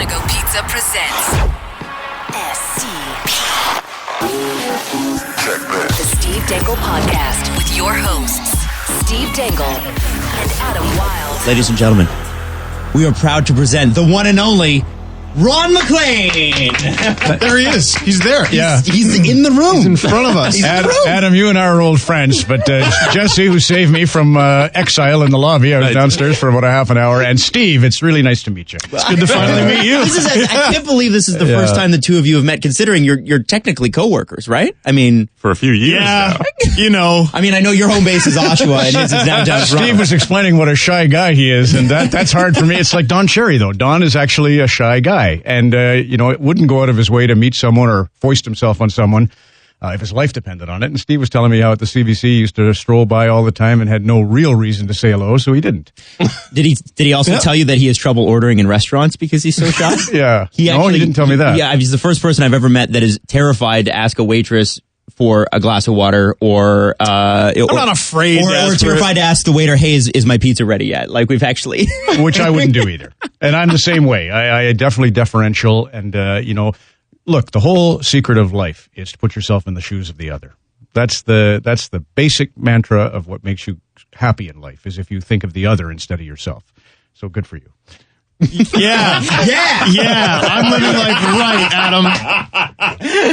Go Pizza presents SCP. The Steve Dangle Podcast with your hosts, Steve Dangle and Adam Wylde. Ladies and gentlemen, we are proud to present the one and only Ron MacLean. There he is. He's there. Yeah. He's in the room. He's in front of us. Adam, you and I are old friends, but Jesse, who saved me from exile in the lobby, I was downstairs for about a half an hour, and Steve, it's really nice to meet you. It's good to finally meet you. I can't believe this is the first time the two of you have met, considering you're technically co-workers, right? I mean, for a few years now. You know. I mean, I know your home base is Oshawa and his is downtown Toronto. Steve was explaining what a shy guy he is, and that's hard for me. It's like Don Cherry, though. Don is actually a shy guy. And, it wouldn't go out of his way to meet someone or foist himself on someone if his life depended on it. And Steve was telling me how at the CBC he used to stroll by all the time and had no real reason to say hello, so he didn't. Did he also tell you that he has trouble ordering in restaurants because he's so shy? Yeah. He didn't tell me that. Yeah, he's the first person I've ever met that is terrified to ask a waitress for a glass of water, or I'm not afraid, or terrified to ask the waiter, "Hey, is my pizza ready yet?" Like we've actually, which I wouldn't do either. And I'm the same way. I definitely deferential, and look, the whole secret of life is to put yourself in the shoes of the other. That's the basic mantra of what makes you happy in life. Is if you think of the other instead of yourself. So good for you. Yeah. I'm living like right, Adam.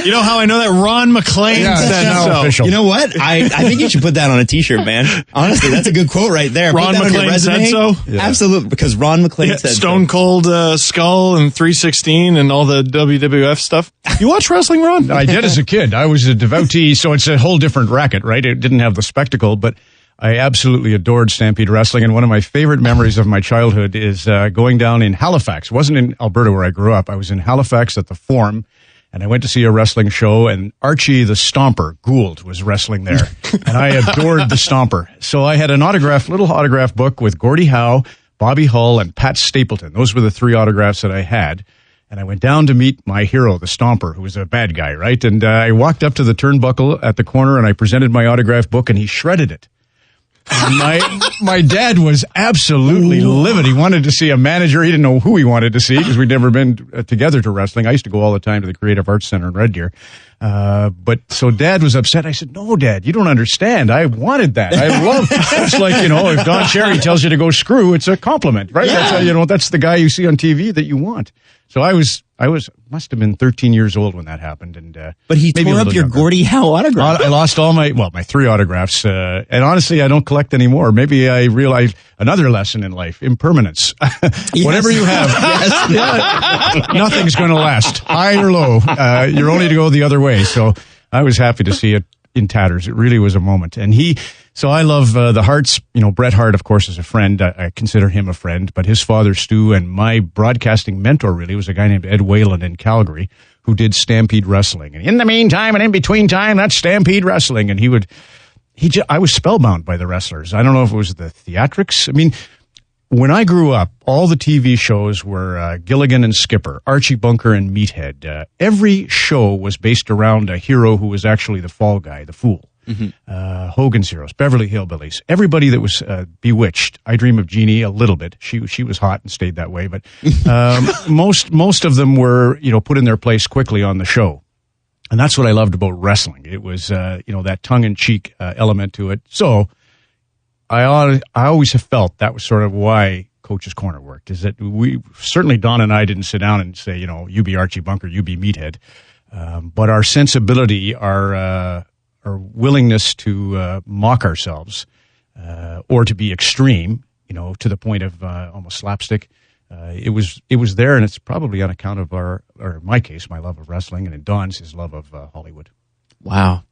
You know how I know that? Ron MacLean said so. Official. You know what? I think you should put that on a T-shirt, man. Honestly, that's a good quote right there. Ron MacLean said so? Yeah. Absolutely, because Ron MacLean said Stone Cold Skull and 316 and all the WWF stuff. You watch wrestling, Ron? I did as a kid. I was a devotee, so it's a whole different racket, right? It didn't have the spectacle, but I absolutely adored Stampede Wrestling, and one of my favorite memories of my childhood is going down in Halifax. It wasn't in Alberta where I grew up. I was in Halifax at the Forum, and I went to see a wrestling show, and Archie the Stomper Gould was wrestling there, and I adored the Stomper. So I had an little autograph book with Gordie Howe, Bobby Hull, and Pat Stapleton. Those were the three autographs that I had. And I went down to meet my hero, the Stomper, who was a bad guy, right? And I walked up to the turnbuckle at the corner, and I presented my autograph book, and he shredded it. My dad was absolutely livid. He wanted to see a manager. He didn't know who he wanted to see because we'd never been together to wrestling. I used to go all the time to the Creative Arts Center in Red Deer. So Dad was upset. I said, "No, Dad, you don't understand. I wanted that. I love." It's like, if Don Cherry tells you to go screw, it's a compliment, right? Yeah. That's the guy you see on TV that you want. So I must have been 13 years old when that happened, and but he tore up your Gordie Howe autograph. I lost all my three autographs, and honestly, I don't collect anymore. Maybe I realized another lesson in life: impermanence. Whatever you have, nothing's going to last, high or low. You're only to go the other way. So I was happy to see it in tatters. It really was a moment, and So I love the Harts. Bret Hart, of course, is a friend. I consider him a friend, but his father, Stu, and my broadcasting mentor really was a guy named Ed Whalen in Calgary who did Stampede Wrestling. And in the meantime and in between time, that's Stampede Wrestling. And I was spellbound by the wrestlers. I don't know if it was the theatrics. I mean, when I grew up, all the TV shows were Gilligan and Skipper, Archie Bunker and Meathead. Every show was based around a hero who was actually the fall guy, the fool. Mm-hmm. Hogan's Heroes, Beverly Hillbillies, everybody that was Bewitched. I Dream of Jeannie a little bit. She was hot and stayed that way, but most of them were put in their place quickly on the show, and that's what I loved about wrestling. It was that tongue-in-cheek element to it. So I always have felt that was sort of why Coach's Corner worked. Is that certainly Don and I didn't sit down and say you be Archie Bunker, you be Meathead, but our sensibility, our willingness to mock ourselves or to be extreme, to the point of almost slapstick. It was there, and it's probably on account of or in my case, my love of wrestling, and in Don's, his love of Hollywood. Wow.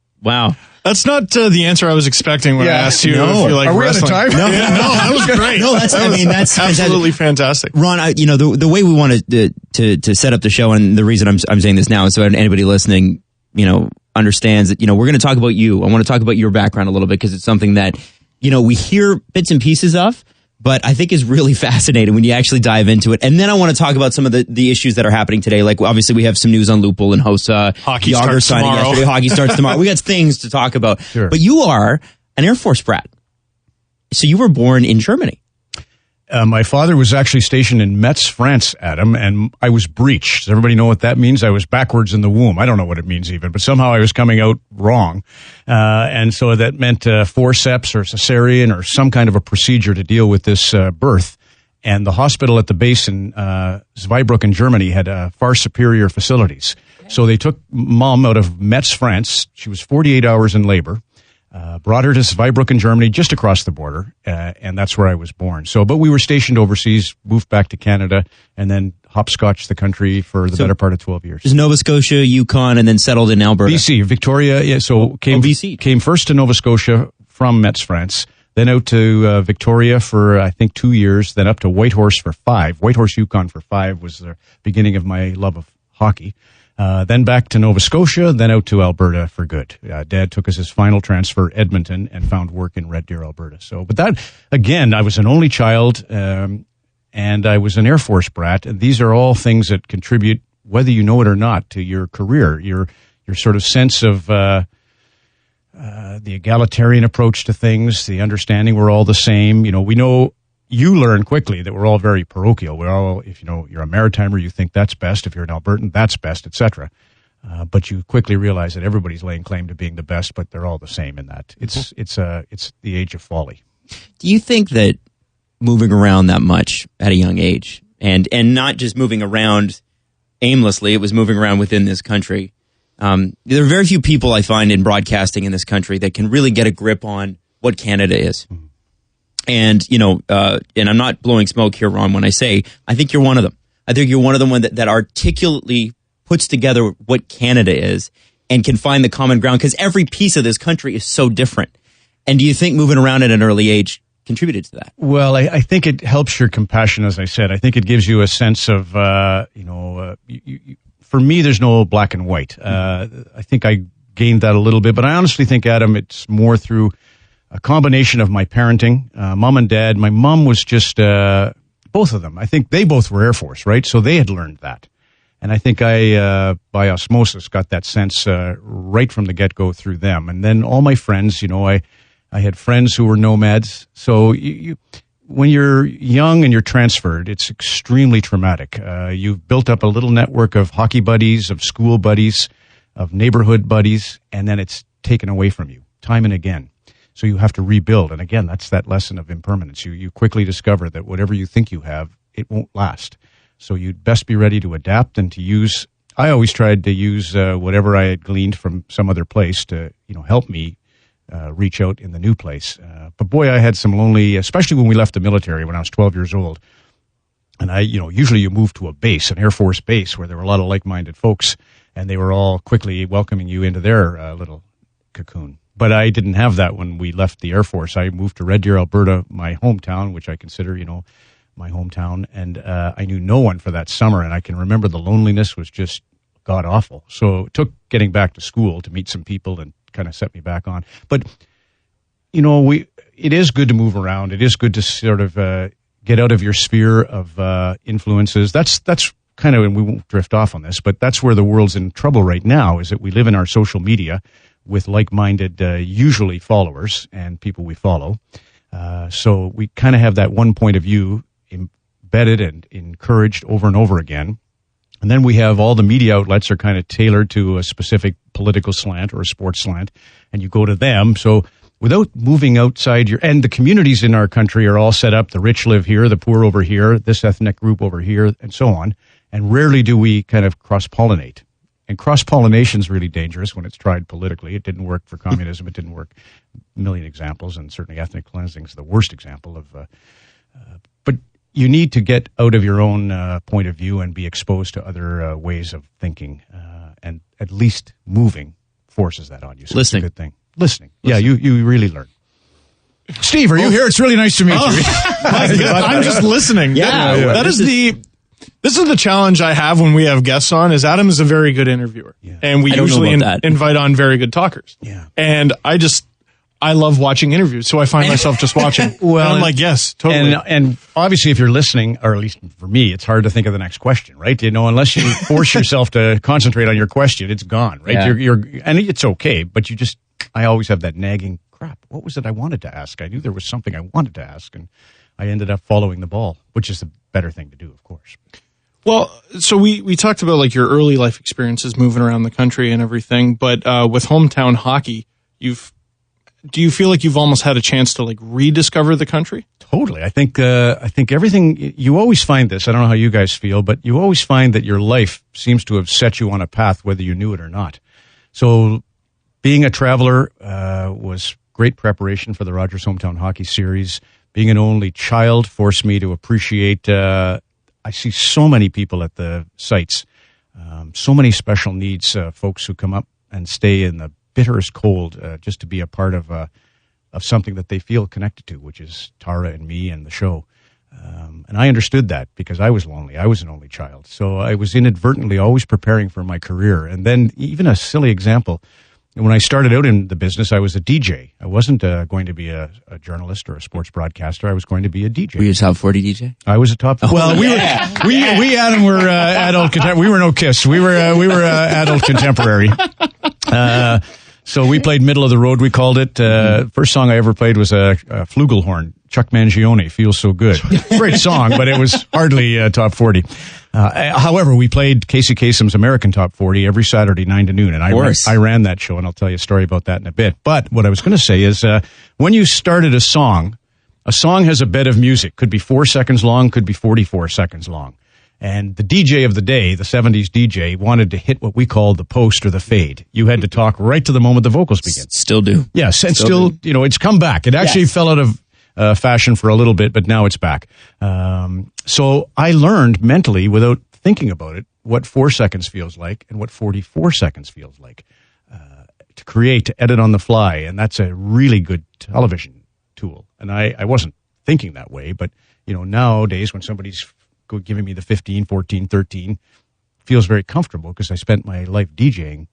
That's not the answer I was expecting when I asked you if you like Are we wrestling. out of time? No, that was great. No, that's absolutely fantastic. Ron, the way we wanted to set up the show, and the reason I'm saying this now is so anybody listening, understands that, we're going to talk about you. I want to talk about your background a little bit because it's something that, we hear bits and pieces of, but I think is really fascinating when you actually dive into it. And then I want to talk about some of the issues that are happening today. Like, obviously, we have some news on Lupul and Hossa. Hockey starts tomorrow. Yesterday. Hockey starts tomorrow. We got things to talk about. Sure. But you are an Air Force brat. So you were born in Germany. My father was actually stationed in Metz, France, Adam, and I was breech. Does everybody know what that means? I was backwards in the womb. I don't know what it means even, but somehow I was coming out wrong. And so that meant forceps or cesarean or some kind of a procedure to deal with this birth. And the hospital at the base in Zweibrücken, Germany, had far superior facilities. So they took Mom out of Metz, France. She was 48 hours in labor. Brought her to Zweibrücken, Germany, just across the border, and that's where I was born. So, but we were stationed overseas, moved back to Canada, and then hopscotched the country for the better part of 12 years. Just Nova Scotia, Yukon, and then settled in Alberta. BC, Victoria. Yeah, so came first to Nova Scotia from Metz, France, then out to Victoria for, I think, 2 years, then up to Whitehorse for 5. Whitehorse, Yukon for 5 was the beginning of my love of hockey. Then back to Nova Scotia, then out to Alberta for good. Dad took us his final transfer, Edmonton, and found work in Red Deer, Alberta. So, but that, again, I was an only child, and I was an Air Force brat. And these are all things that contribute, whether you know it or not, to your career, your sort of sense of the egalitarian approach to things, the understanding we're all the same. You know, we know. You learn quickly that we're all very parochial. We're all, if you know, you're a Maritimer, you think that's best. If you're an Albertan, that's best, etc. But you quickly realize that everybody's laying claim to being the best, but they're all the same in that. It's the age of folly. Do you think that moving around that much at a young age, and not just moving around aimlessly, it was moving around within this country? There are very few people I find in broadcasting in this country that can really get a grip on what Canada is. Mm-hmm. And, you know, and I'm not blowing smoke here, Ron, when I say I think you're one of them. I think you're one of them that articulately puts together what Canada is and can find the common ground, because every piece of this country is so different. And do you think moving around at an early age contributed to that? Well, I think it helps your compassion, as I said. I think it gives you a sense of, for me, there's no black and white. I think I gained that a little bit, but I honestly think, Adam, it's more through a combination of my parenting, mom and dad. My mom was just, both of them. I think they both were Air Force, right? So they had learned that. And I think I, by osmosis, got that sense right from the get-go through them. And then all my friends, you know, I had friends who were nomads. So when you're young and you're transferred, it's extremely traumatic. You've built up a little network of hockey buddies, of school buddies, of neighborhood buddies, and then it's taken away from you time and again. So you have to rebuild. And again, that's that lesson of impermanence. You quickly discover that whatever you think you have, it won't last. So you'd best be ready to adapt and to use. I always tried to use whatever I had gleaned from some other place to, you know, help me reach out in the new place. But boy, I had some lonely, especially when we left the military when I was 12 years old. And usually you move to a base, an Air Force base, where there were a lot of like-minded folks, and they were all quickly welcoming you into their little cocoon. But I didn't have that when we left the Air Force. I moved to Red Deer, Alberta, my hometown, which I consider, my hometown. And I knew no one for that summer. And I can remember the loneliness was just god-awful. So it took getting back to school to meet some people and kind of set me back on. But, it is good to move around. It is good to sort of get out of your sphere of influences. That's kind of, and we won't drift off on this, but that's where the world's in trouble right now, is that we live in our social media with like-minded, usually followers and people we follow. So we kind of have that one point of view embedded and encouraged over and over again. And then we have all the media outlets are kind of tailored to a specific political slant or a sports slant, and you go to them. So without moving outside and the communities in our country are all set up. The rich live here, the poor over here, this ethnic group over here, and so on. And rarely do we kind of cross-pollinate. And cross-pollination is really dangerous when it's tried politically. It didn't work for communism. It didn't work. A million examples, and certainly ethnic cleansing is the worst example of. But you need to get out of your own point of view and be exposed to other ways of thinking, and at least moving forces that on you. So Listening, it's a good thing. Listening. Yeah, you really learn. Steve, are you here? It's really nice to meet you. I'm just listening. Yeah, This is the challenge I have when we have guests on, is Adam is a very good interviewer. Yeah. And we usually invite on very good talkers. Yeah. And I love watching interviews, so I find myself just watching. Well, and I'm like, yes, totally. And obviously if you're listening, or at least for me, it's hard to think of the next question, right? Unless you force yourself to concentrate on your question, it's gone, right? Yeah. And it's okay, but I always have that nagging crap. What was it I wanted to ask? I knew there was something I wanted to ask, and I ended up following the ball, which is the better thing to do, of course. Well, so we talked about like your early life experiences moving around the country and everything, but with hometown hockey, do you feel like you've almost had a chance to like rediscover the country? Totally. I think everything, you always find this, I don't know how you guys feel, but you always find that your life seems to have set you on a path whether you knew it or not. So being a traveler was great preparation for the Rogers Hometown Hockey Series. Being an only child forced me to appreciate, I see so many people at the sites, so many special needs folks who come up and stay in the bitterest cold just to be a part of something that they feel connected to, which is Tara and me and the show. And I understood that because I was lonely. I was an only child. So I was inadvertently always preparing for my career. And then even a silly example, when I started out in the business, I was a DJ. I wasn't going to be a journalist or a sports broadcaster. I was going to be a DJ. Were you a top 40 DJ? I was a top. Well, we Adam were adult. We were no Kiss. We were adult contemporary. So we played middle of the road. We called it. First song I ever played was a flugelhorn. Chuck Mangione, Feels So Good. Great song, but it was hardly top 40. However, we played Casey Kasem's American Top 40 every Saturday, 9 to noon. And I ran that show, and I'll tell you a story about that in a bit. But what I was going to say is when you started a song has a bed of music. Could be 4 seconds long, could be 44 seconds long. And the DJ of the day, the 70s DJ, wanted to hit what we call the post or the fade. You had to talk right to the moment the vocals begin. Still do. Yes, and still it's come back. It actually fell out of fashion for a little bit, but now it's back. So I learned mentally, without thinking about it, what 4 seconds feels like and what 44 seconds feels like to create, to edit on the fly. And that's a really good television tool. And I wasn't thinking that way, but nowadays when somebody's giving me the 15, 14, 13, feels very comfortable because I spent my life DJing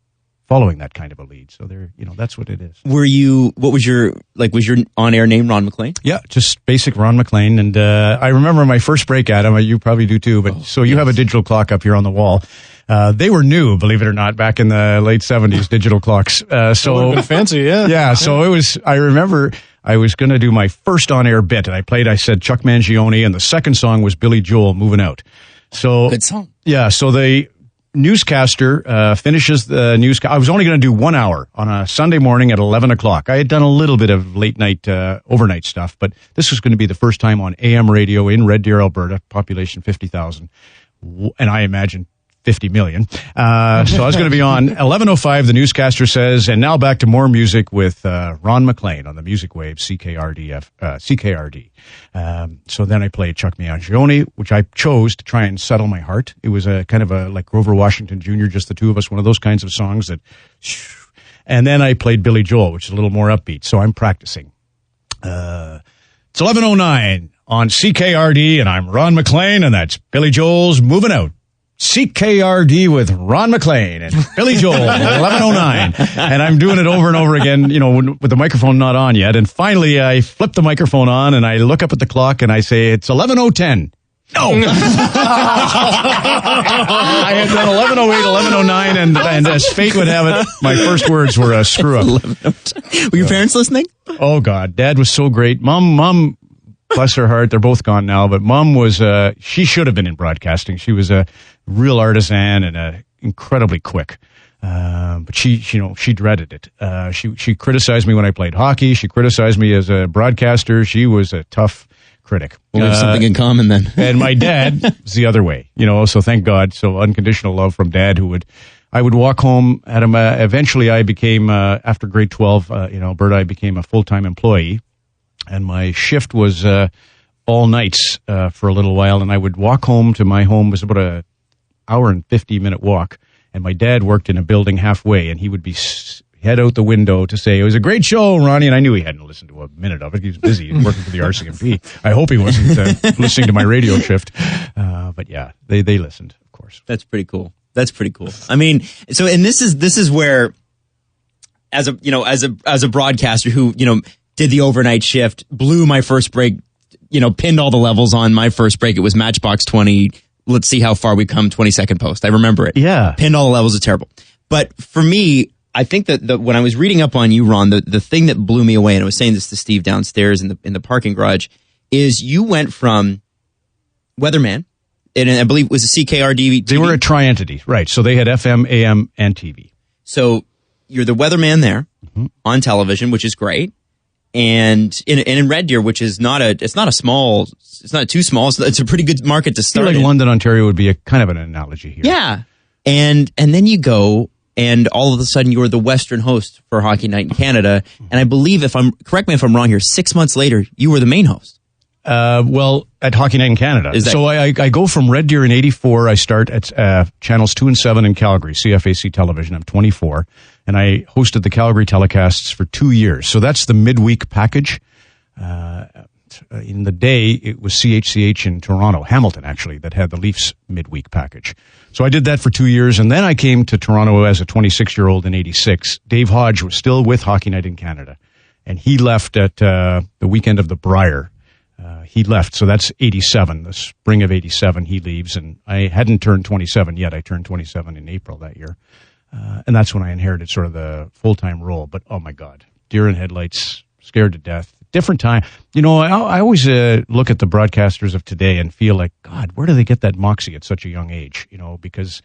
following that kind of a lead. So that's what it is. Was your on-air name Ron MacLean? Yeah, just basic Ron MacLean. And I remember my first break, Adam, you probably do too, but you have a digital clock up here on the wall. They were new, believe it or not, back in the late 70s, digital clocks. So fancy, yeah. Yeah, so I remember I was going to do my first on-air bit, and I said Chuck Mangione, and the second song was Billy Joel, Moving Out. So good song. Yeah, so the newscaster finishes the news. I was only going to do 1 hour on a Sunday morning at 11 o'clock. I had done a little bit of late night, overnight stuff, but this was going to be the first time on AM radio in Red Deer, Alberta, population 50,000, and I imagine 50 million. So I was going to be on 11:05. The newscaster says, and now back to more music with Ron MacLean on the music wave CKRD. So then I played Chuck Mangione, which I chose to try and settle my heart. It was a kind of like Grover Washington Jr., just the two of us, one of those kinds of songs that. And then I played Billy Joel, which is a little more upbeat. So I'm practicing. It's 11:09 on CKRD, and I'm Ron MacLean, and that's Billy Joel's Moving Out. CKRD with Ron MacLean and Billy Joel, 11:09. And I'm doing it over and over again, with the microphone not on yet. And finally, I flip the microphone on and I look up at the clock and I say, it's 11:10. No! I had done 11:08, 11:09, and as fate would have it, my first words were a screw up. Were your parents listening? Oh, God. Dad was so great. Mom, bless her heart, they're both gone now, but Mom was, she should have been in broadcasting. She was a real artisan and incredibly quick. But she dreaded it. She criticized me when I played hockey. She criticized me as a broadcaster. She was a tough critic. We have something in common then. And my dad was the other way, so thank God. So unconditional love from Dad, I would walk home at him. Eventually I became, after grade 12, in Alberta, I became a full-time employee. And my shift was all nights for a little while, and I would walk home to my home. It was about an hour and 50-minute walk, and my dad worked in a building halfway, and he would be head out the window to say, it was a great show, Ronnie, and I knew he hadn't listened to a minute of it. He was busy working for the RCMP. I hope he wasn't listening to my radio shift. But yeah, they listened, of course. That's pretty cool. I mean, so, and this is where, as a broadcaster who, did the overnight shift, blew my first break, pinned all the levels on my first break. It was Matchbox 20. Let's see how far we come, 22nd post. I remember it. Yeah. Pinned all the levels. It's terrible. But for me, I think that when I was reading up on you, Ron, the thing that blew me away, and I was saying this to Steve downstairs in the parking garage, is you went from weatherman, and I believe it was a CKRD. They were a tri-entity, right? So they had FM, AM, and TV. So you're the weatherman there on television, which is great. And in Red Deer, which is it's not too small. It's a pretty good market to start. I feel like London, Ontario would be a kind of an analogy here. Yeah. And then you go, and all of a sudden you were the Western host for Hockey Night in Canada. And I believe, correct me if I'm wrong here, 6 months later, you were the main host. Well, at Hockey Night in Canada. So I go from Red Deer in 84. I start at channels 2 and 7 in Calgary, CFAC television. I'm 24. And I hosted the Calgary telecasts for 2 years. So that's the midweek package. In the day, it was CHCH in Toronto, Hamilton actually, that had the Leafs midweek package. So I did that for 2 years. And then I came to Toronto as a 26-year-old in 86. Dave Hodge was still with Hockey Night in Canada. And he left at the weekend of the Brier. He left, so that's 87, the spring of 87, he leaves, and I hadn't turned 27 yet. I turned 27 in April that year, and that's when I inherited sort of the full-time role. But, oh, my God, deer in headlights, scared to death, different time. You know, I always look at the broadcasters of today and feel like, God, where do they get that moxie at such a young age? You know, because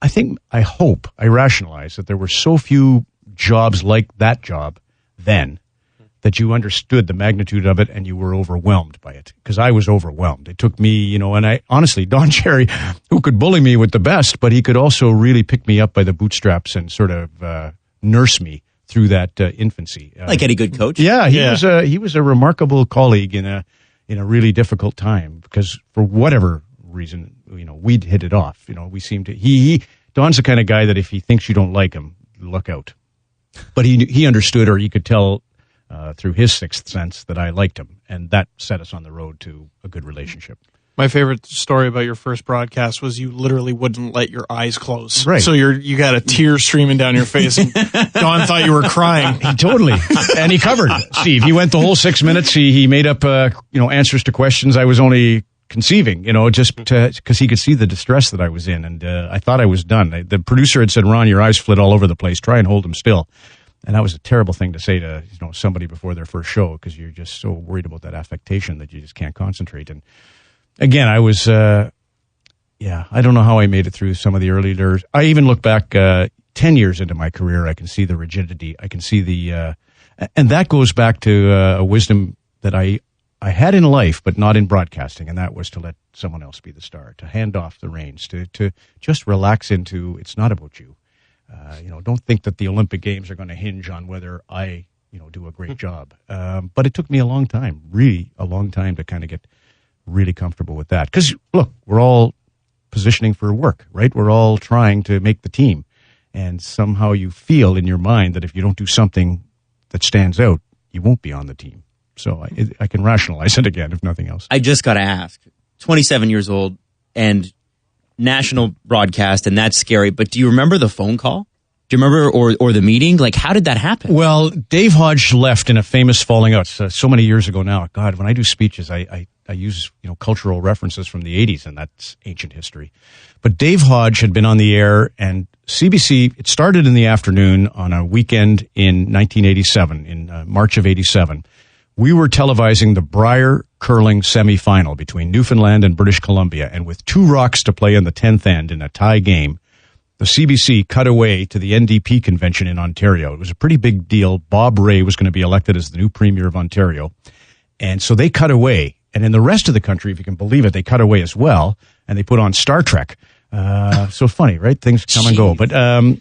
I hope, I rationalize that there were so few jobs like that job then, that you understood the magnitude of it and you were overwhelmed by it. Because I was overwhelmed. It took me, you know, and I honestly, Don Cherry, who could bully me with the best, but he could also really pick me up by the bootstraps and sort of nurse me through that infancy. Like any good coach. Yeah, he was a remarkable colleague in a really difficult time, because for whatever reason, you know, we'd hit it off. You know, we seemed to. Don's the kind of guy that if he thinks you don't like him, look out. But he understood, or he could tell through his sixth sense that I liked him, and that set us on the road to a good relationship. My favorite story about your first broadcast was you literally wouldn't let your eyes close. Right. So you got a tear streaming down your face, and Don thought you were crying. Totally. And he covered, Steve. He went the whole 6 minutes. He made up, answers to questions I was only conceiving, just because he could see the distress that I was in. And I thought I was done. The producer had said, Ron, your eyes flit all over the place. Try and hold them still. And that was a terrible thing to say to somebody before their first show, because you're just so worried about that affectation that you just can't concentrate. And again, I was, I don't know how I made it through some of the early years. I even look back 10 years into my career. I can see the rigidity. I can see and that goes back to a wisdom that I had in life, but not in broadcasting, and that was to let someone else be the star, to hand off the reins, to just relax into, it's not about you. Don't think that the Olympic Games are going to hinge on whether I, do a great job. But it took me a long time, really a long time, to kind of get really comfortable with that. Because, look, we're all positioning for work, right? We're all trying to make the team. And somehow you feel in your mind that if you don't do something that stands out, you won't be on the team. So I can rationalize it again, if nothing else. I just got to ask, 27 years old and national broadcast, and that's scary, but do you remember the phone call? Do you remember, or the meeting? Like, how did that happen? Well, Dave Hodge left in a famous falling out so many years ago now. God, when I do speeches, I use cultural references from the 80s, and that's ancient history. But Dave Hodge had been on the air, and CBC, it started in the afternoon on a weekend in 1987, in March of 87. We were televising the Brier curling semifinal between Newfoundland and British Columbia, and with 2 rocks to play in the 10th end in a tie game, the CBC cut away to the NDP convention in Ontario. It was a pretty big deal. Bob Rae was going to be elected as the new Premier of Ontario. And so they cut away. And in the rest of the country, if you can believe it, they cut away as well. And they put on Star Trek. So funny, right? Things come and go. But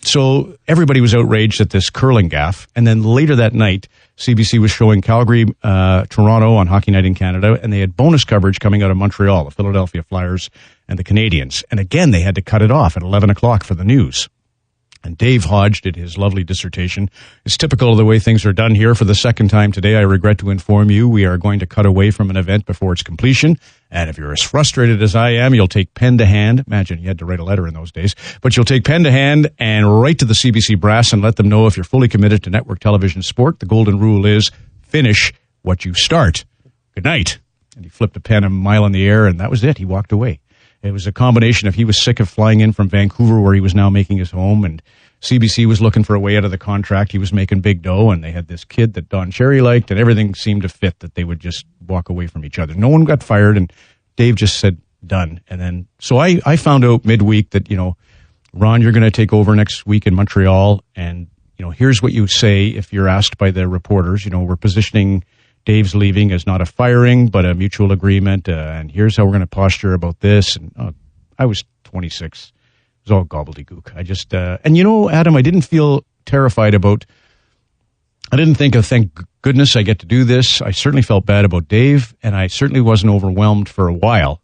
so everybody was outraged at this curling gaffe. And then later that night, CBC was showing Calgary, Toronto on Hockey Night in Canada, and they had bonus coverage coming out of Montreal, the Philadelphia Flyers and the Canadiens. And again, they had to cut it off at 11 o'clock for the news. And Dave Hodge did his lovely dissertation. It's typical of the way things are done here. For the second time today, I regret to inform you we are going to cut away from an event before its completion. And if you're as frustrated as I am, you'll take pen to hand. Imagine you had to write a letter in those days. But you'll take pen to hand and write to the CBC brass and let them know if you're fully committed to network television sport. The golden rule is finish what you start. Good night. And he flipped a pen a mile in the air, and that was it. He walked away. It was a combination of he was sick of flying in from Vancouver, where he was now making his home, and CBC was looking for a way out of the contract. He was making big dough, and they had this kid that Don Cherry liked, and everything seemed to fit that they would just walk away from each other. No one got fired, and Dave just said, done. And then, so I found out midweek that, Ron, you're going to take over next week in Montreal, and, here's what you say if you're asked by the reporters. We're positioning Dave's leaving as not a firing, but a mutual agreement, and here's how we're going to posture about this. And I was 26. It was all gobbledygook. I just, Adam, I didn't feel terrified I didn't think of, thank goodness I get to do this. I certainly felt bad about Dave, and I certainly wasn't overwhelmed for a while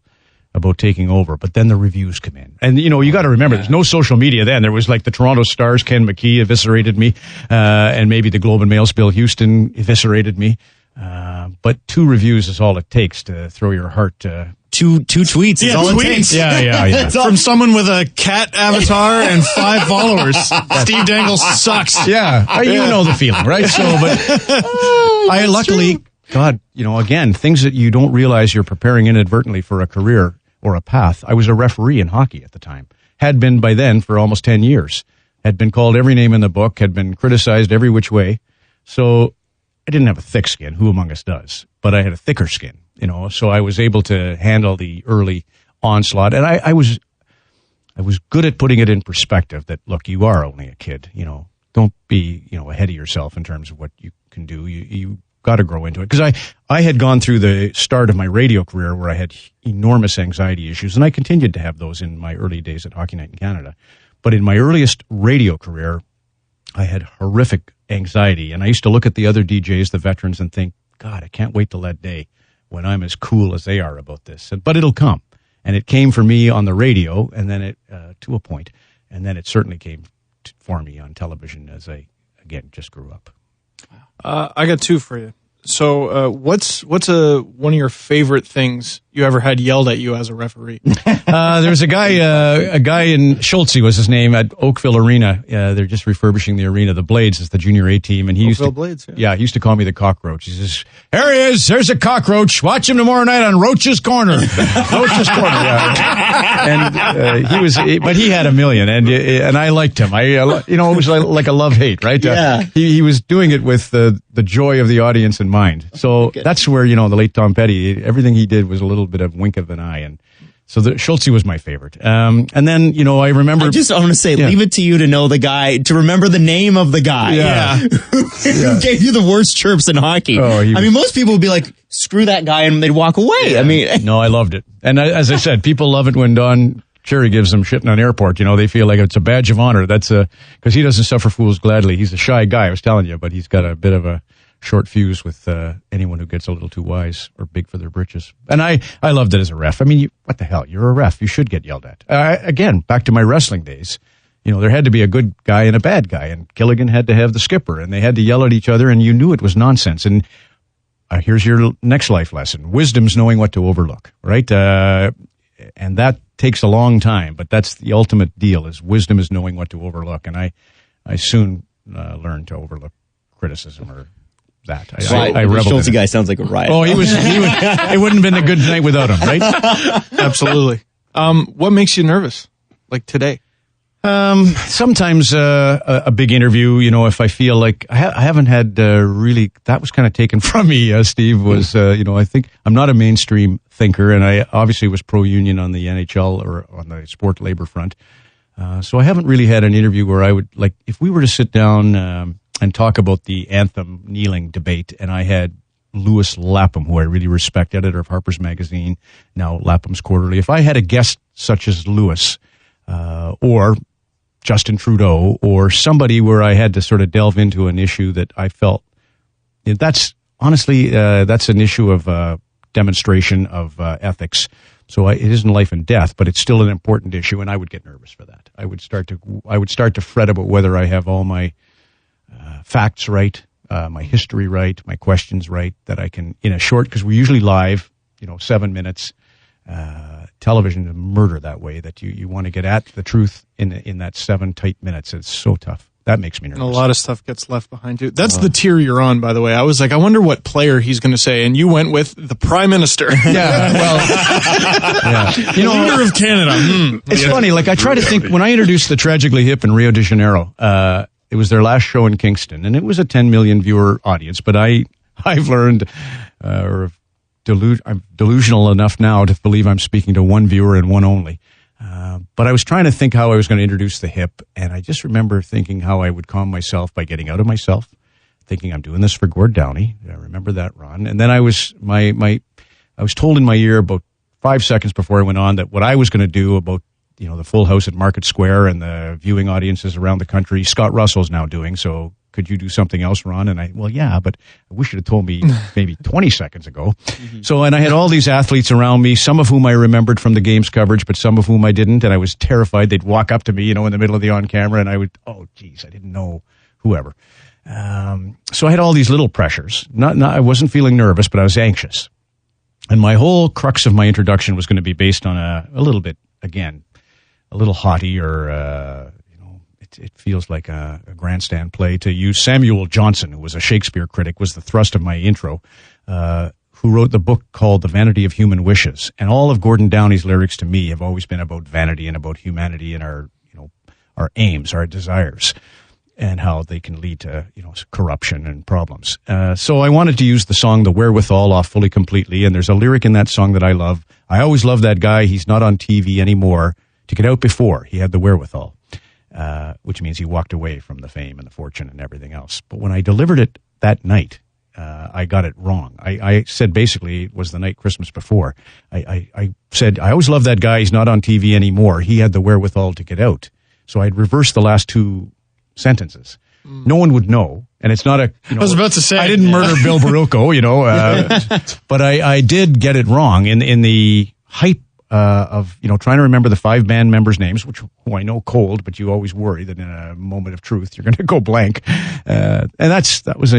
about taking over. But then the reviews come in. And, you got to remember, there's no social media then. There was like the Toronto Star's Ken McKee eviscerated me, and maybe the Globe and Mail's Bill Houston eviscerated me. But 2 reviews is all it takes to throw your heart. Two tweets is all it takes. Yeah. From someone with a cat avatar and 5 followers. Steve Dangle sucks. Yeah. You know the feeling, right? So, but I luckily, true. God, again, things that you don't realize you're preparing inadvertently for a career or a path. I was a referee in hockey at the time. Had been by then for almost 10 years. Had been called every name in the book. Had been criticized every which way. So I didn't have a thick skin. Who among us does? But I had a thicker skin. So I was able to handle the early onslaught, and I was good at putting it in perspective that, look, you are only a kid, don't be, ahead of yourself in terms of what you can do. You got to grow into it. Because I had gone through the start of my radio career where I had enormous anxiety issues, and I continued to have those in my early days at Hockey Night in Canada. But in my earliest radio career, I had horrific anxiety, and I used to look at the other DJs, the veterans, and think, God, I can't wait till that day when I'm as cool as they are about this. But it'll come. And it came for me on the radio, and then to a point, and then it certainly came for me on television as I, again, just grew up. I got 2 for you. So, what's one of your favorite things you ever had yelled at you as a referee? There's a guy in Schultze was his name at Oakville Arena. They're just refurbishing the arena. The Blades is the junior A team, and he used to Blades. Yeah, he used to call me the cockroach. He says, "Here he is. There's a cockroach. Watch him tomorrow night on Roach's Corner." Roach's Corner. Yeah. And but he had a million, and I liked him. It was like a love hate, right? Yeah. He was doing it with the joy of the audience in mind. So that's where the late Tom Petty, everything he did was a little bit of wink of an eye, and so Schultze was my favorite. And then I remember. I want to say, leave it to you to know the guy, to remember the name of the guy. Yeah. Who gave you the worst chirps in hockey. Oh, most people would be like, screw that guy, and they'd walk away. Yeah. No, I loved it. And as I said, people love it when Don Cherry gives them shit in an airport. They feel like it's a badge of honor. That's because he doesn't suffer fools gladly. He's a shy guy, I was telling you, but he's got a bit of a short fuse with anyone who gets a little too wise or big for their britches. And I loved it as a ref. What the hell? You're a ref. You should get yelled at. Again, back to my wrestling days. There had to be a good guy and a bad guy, and Killigan had to have the skipper, and they had to yell at each other, and you knew it was nonsense. And here's your next life lesson. Wisdom's knowing what to overlook, right? And that takes a long time, but that's the ultimate deal, is wisdom is knowing what to overlook. And I soon learned to overlook criticism or that. I reveled Schultze in it. Guy sounds like a riot. Oh, it wouldn't have been a good night without him, right? Absolutely. What makes you nervous? Like today? Sometimes a big interview, if I feel like I haven't had really, that was kind of taken from me, Steve, was, I think I'm not a mainstream thinker, and I obviously was pro-union on the NHL or on the sport labor front. So I haven't really had an interview where I would, like, if we were to sit down and talk about the anthem kneeling debate, and I had Louis Lapham, who I really respect, editor of Harper's Magazine, now Lapham's Quarterly. If I had a guest such as Louis, or Justin Trudeau, or somebody where I had to sort of delve into an issue that I felt, that's honestly, that's an issue of demonstration of ethics. So it isn't life and death, but it's still an important issue, and I would get nervous for that. I would start to fret about whether I have all my facts right, my history right, my questions right, that I can, in a short, because we're usually live, 7 minutes. Television is murder that way, that you want to get at the truth in that 7 tight minutes. It's so tough. that makes me nervous. And a lot of stuff gets left behind too. That's the tier you're on, by the way. I was like, I wonder what player he's going to say, and you went with the Prime Minister. Yeah, well, yeah. You know, leader of Canada. It's funny. Like I try to think when I introduced the Tragically Hip in Rio de Janeiro. It was their last show in Kingston, and it was a 10 million viewer audience. But I've learned, I'm delusional enough now to believe I'm speaking to one viewer and one only. But I was trying to think how I was going to introduce the hip, and I just remember thinking how I would calm myself by getting out of myself, thinking I'm doing this for Gord Downey. I remember that, Ron. And then I was told in my ear about 5 seconds before I went on that what I was going to do about the Full House at Market Square and the viewing audiences around the country, Scott Russell's now doing. So could you do something else, Ron? And yeah, but I wish you'd have told me maybe 20 seconds ago. Mm-hmm. So, and I had all these athletes around me, some of whom I remembered from the game's coverage, but some of whom I didn't. And I was terrified they'd walk up to me, in the middle of the on camera, and I would, oh, geez, I didn't know whoever. So I had all these little pressures. I wasn't feeling nervous, but I was anxious. And my whole crux of my introduction was going to be based on a little bit, again, a little haughty or, it feels like a grandstand play. To use Samuel Johnson, who was a Shakespeare critic, was the thrust of my intro, who wrote the book called The Vanity of Human Wishes. And all of Gordon Downey's lyrics to me have always been about vanity and about humanity and our aims, our desires, and how they can lead to, corruption and problems. So I wanted to use the song The Wherewithal off Fully Completely, and there's a lyric in that song that I love. I always love that guy. He's not on TV anymore. To get out before, he had the wherewithal, which means he walked away from the fame and the fortune and everything else. But when I delivered it that night, I got it wrong. I said basically it was the night Christmas before. I said, I always loved that guy. He's not on TV anymore. He had the wherewithal to get out. So I'd reversed the last two sentences. No one would know. And it's not I was about to say. I didn't murder Bill Baruco, but I did get it wrong in the hype of trying to remember the 5 band members' names, who I know cold, but you always worry that in a moment of truth you're going to go blank. And that was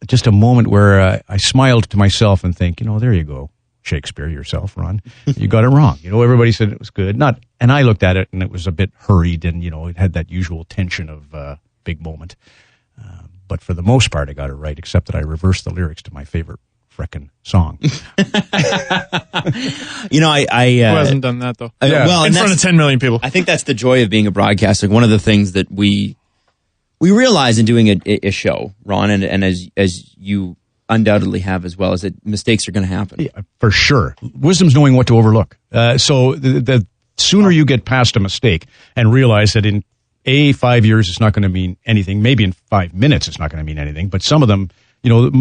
just a moment where I smiled to myself and think, there you go, Shakespeare yourself, Ron. You got it wrong. Everybody said it was good. And I looked at it and it was a bit hurried, and it had that usual tension of big moment. But for the most part, I got it right, except that I reversed the lyrics to my favorite frickin' song. Who hasn't done that though? In front of 10 million people. I think that's the joy of being a broadcaster. One of the things that we realize in doing a show, Ron, and as you undoubtedly have as well, is that mistakes are going to happen. Yeah, for sure. Wisdom's knowing what to overlook. So the sooner you get past a mistake and realize that in 5 years it's not going to mean anything, maybe in 5 minutes it's not going to mean anything, but some of them,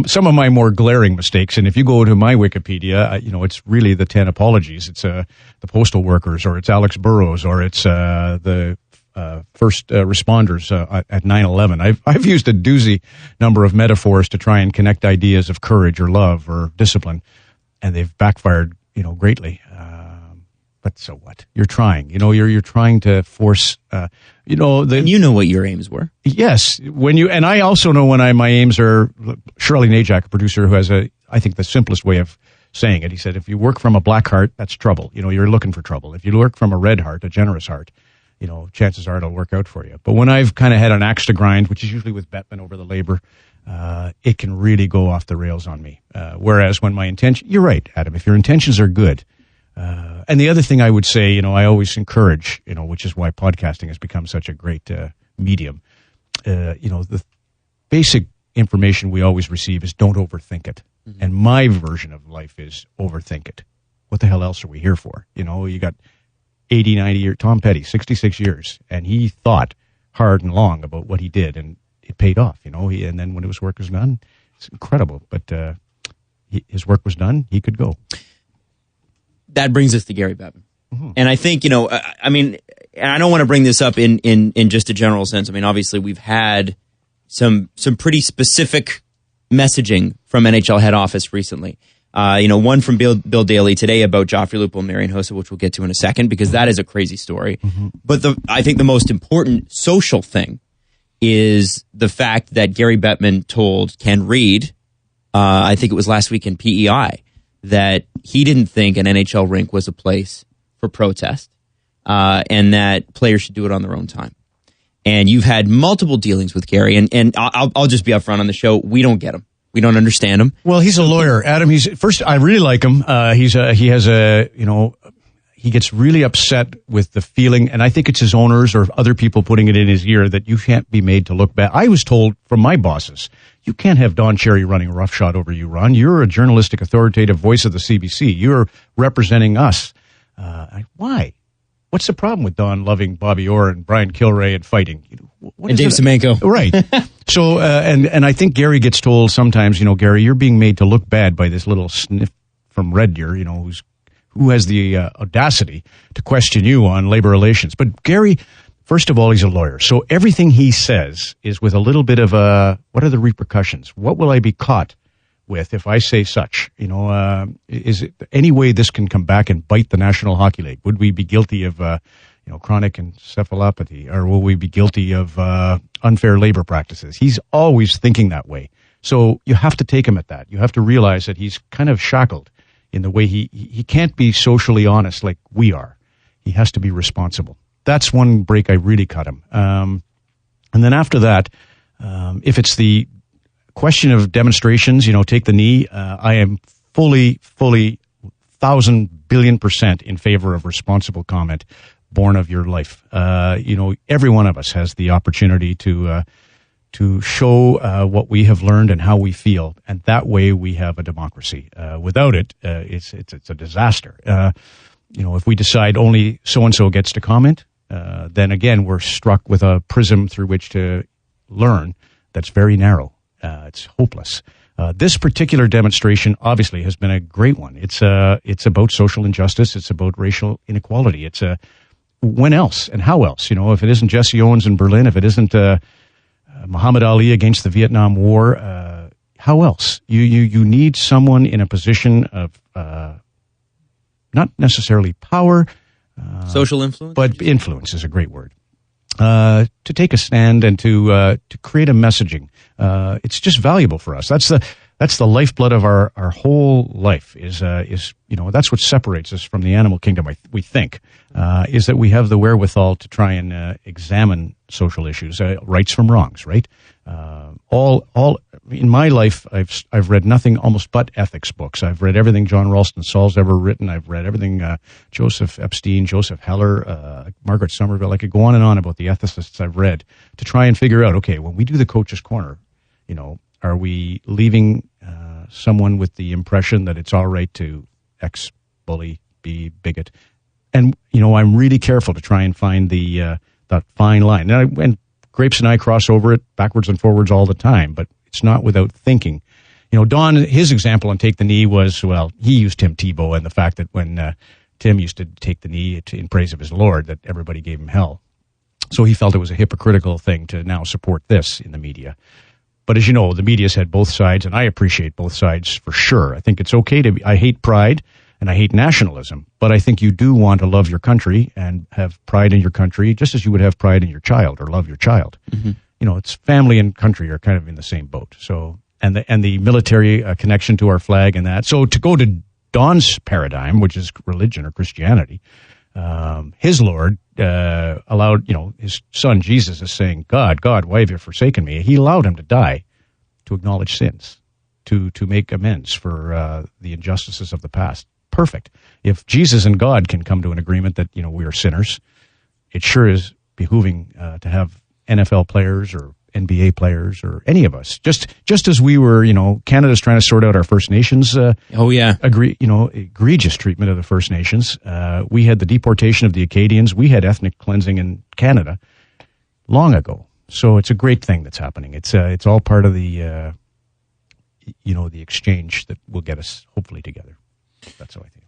some of my more glaring mistakes, and if you go to my Wikipedia, it's really the 10 apologies. It's the postal workers, or it's Alex Burrows, or it's the first responders at 9/11. I've used a doozy number of metaphors to try and connect ideas of courage or love or discipline, and they've backfired, greatly. But so what? You're trying. You're trying to force. And you know what your aims were. Yes, and I also know when my aims are. Shirley Najak, a producer who has I think the simplest way of saying it. He said, if you work from a black heart, that's trouble. You're looking for trouble. If you work from a red heart, a generous heart, chances are it'll work out for you. But when I've kind of had an axe to grind, which is usually with Bettman over the labor, it can really go off the rails on me. Whereas when my intention, you're right, Adam. If your intentions are good. And the other thing I would say, I always encourage, which is why podcasting has become such a great medium. The basic information we always receive is don't overthink it. Mm-hmm. And my version of life is overthink it. What the hell else are we here for? You got 80, 90 years, Tom Petty, 66 years, and he thought hard and long about what he did, and it paid off, and then when his work was done, it's incredible. But his work was done, he could go. That brings us to Gary Bettman. Mm-hmm. And I think, and I don't want to bring this up in just a general sense. Obviously we've had some pretty specific messaging from NHL head office recently. One from Bill Daly today about Joffrey Lupul and Marian Hossa, which we'll get to in a second, because that is a crazy story. Mm-hmm. But I think the most important social thing is the fact that Gary Bettman told Ken Reed, I think it was last week in PEI, that he didn't think an NHL rink was a place for protest, and that players should do it on their own time. and you've had multiple dealings with Gary, and I'll just be upfront on the show. We don't get him. We don't understand him. Well, he's a lawyer, Adam. I really like him. He gets really upset with the feeling, and I think it's his owners or other people putting it in his ear that you can't be made to look bad. I was told from my bosses, you can't have Don Cherry running roughshod over you, Ron. You're a journalistic, authoritative voice of the CBC. You're representing us. Why? What's the problem with Don loving Bobby Orr and Brian Kilray and fighting? And Dave Semenko. Right. So, and I think Gary gets told sometimes, Gary, you're being made to look bad by this little sniff from Red Deer, who has the audacity to question you on labor relations. But Gary, first of all, he's a lawyer. So everything he says is with a little bit of what are the repercussions? What will I be caught with if I say such? Is it any way this can come back and bite the National Hockey League? Would we be guilty of, chronic encephalopathy, or will we be guilty of unfair labor practices? He's always thinking that way. So you have to take him at that. You have to realize that he's kind of shackled in the way he can't be socially honest like we are. He has to be responsible. That's one break I really cut him. And then after that, if it's the question of demonstrations, take the knee. I am fully 1,000,000,000,000% in favor of responsible comment born of your life. Every one of us has the opportunity to show what we have learned and how we feel, and that way we have a democracy. Without it, it's a disaster. If we decide only so-and-so gets to comment, then again, we're struck with a prism through which to learn that's very narrow. It's hopeless. This particular demonstration obviously has been a great one. It's about social injustice. It's about racial inequality. It's when else and how else? If it isn't Jesse Owens in Berlin, if it isn't Muhammad Ali against the Vietnam War, how else? You need someone in a position of not necessarily power, social influence, but influence is a great word. To take a stand and to create a messaging. It's just valuable for us. That's the lifeblood of our whole life is that's what separates us from the animal kingdom. We think is that we have the wherewithal to try and examine social issues, rights from wrongs. Right. All in my life, I've read nothing almost but ethics books. I've read everything John Ralston Saul's ever written. I've read everything Joseph Epstein, Joseph Heller, Margaret Somerville. I could go on and on about the ethicists I've read to try and figure out. Okay, when we do the Coach's Corner, are we leaving someone with the impression that it's all right to bully, be bigot? And I'm really careful to try and find that fine line. And Grapes and I cross over it backwards and forwards all the time, but it's not without thinking. Don, his example on Take the Knee was, he used Tim Tebow and the fact that when Tim used to take the knee in praise of his Lord, that everybody gave him hell. So he felt it was a hypocritical thing to now support this in the media. But as you know, the media's had both sides, and I appreciate both sides for sure. I think it's okay I hate pride and I hate nationalism, but I think you do want to love your country and have pride in your country, just as you would have pride in your child or love your child. Mm-hmm. It's family and country are kind of in the same boat. So, and the military connection to our flag and that. So to go to Don's paradigm, which is religion or Christianity, his Lord allowed, his son Jesus is saying, God, why have you forsaken me? He allowed him to die to acknowledge sins, to make amends for the injustices of the past. Perfect. If Jesus and God can come to an agreement that, we are sinners, it sure is behooving to have NFL players or NBA players or any of us. Just as we were, Canada's trying to sort out our First Nations. Egregious treatment of the First Nations. We had the deportation of the Acadians. We had ethnic cleansing in Canada long ago. So it's a great thing that's happening. It's all part of the, the exchange that will get us hopefully together. That's how I think.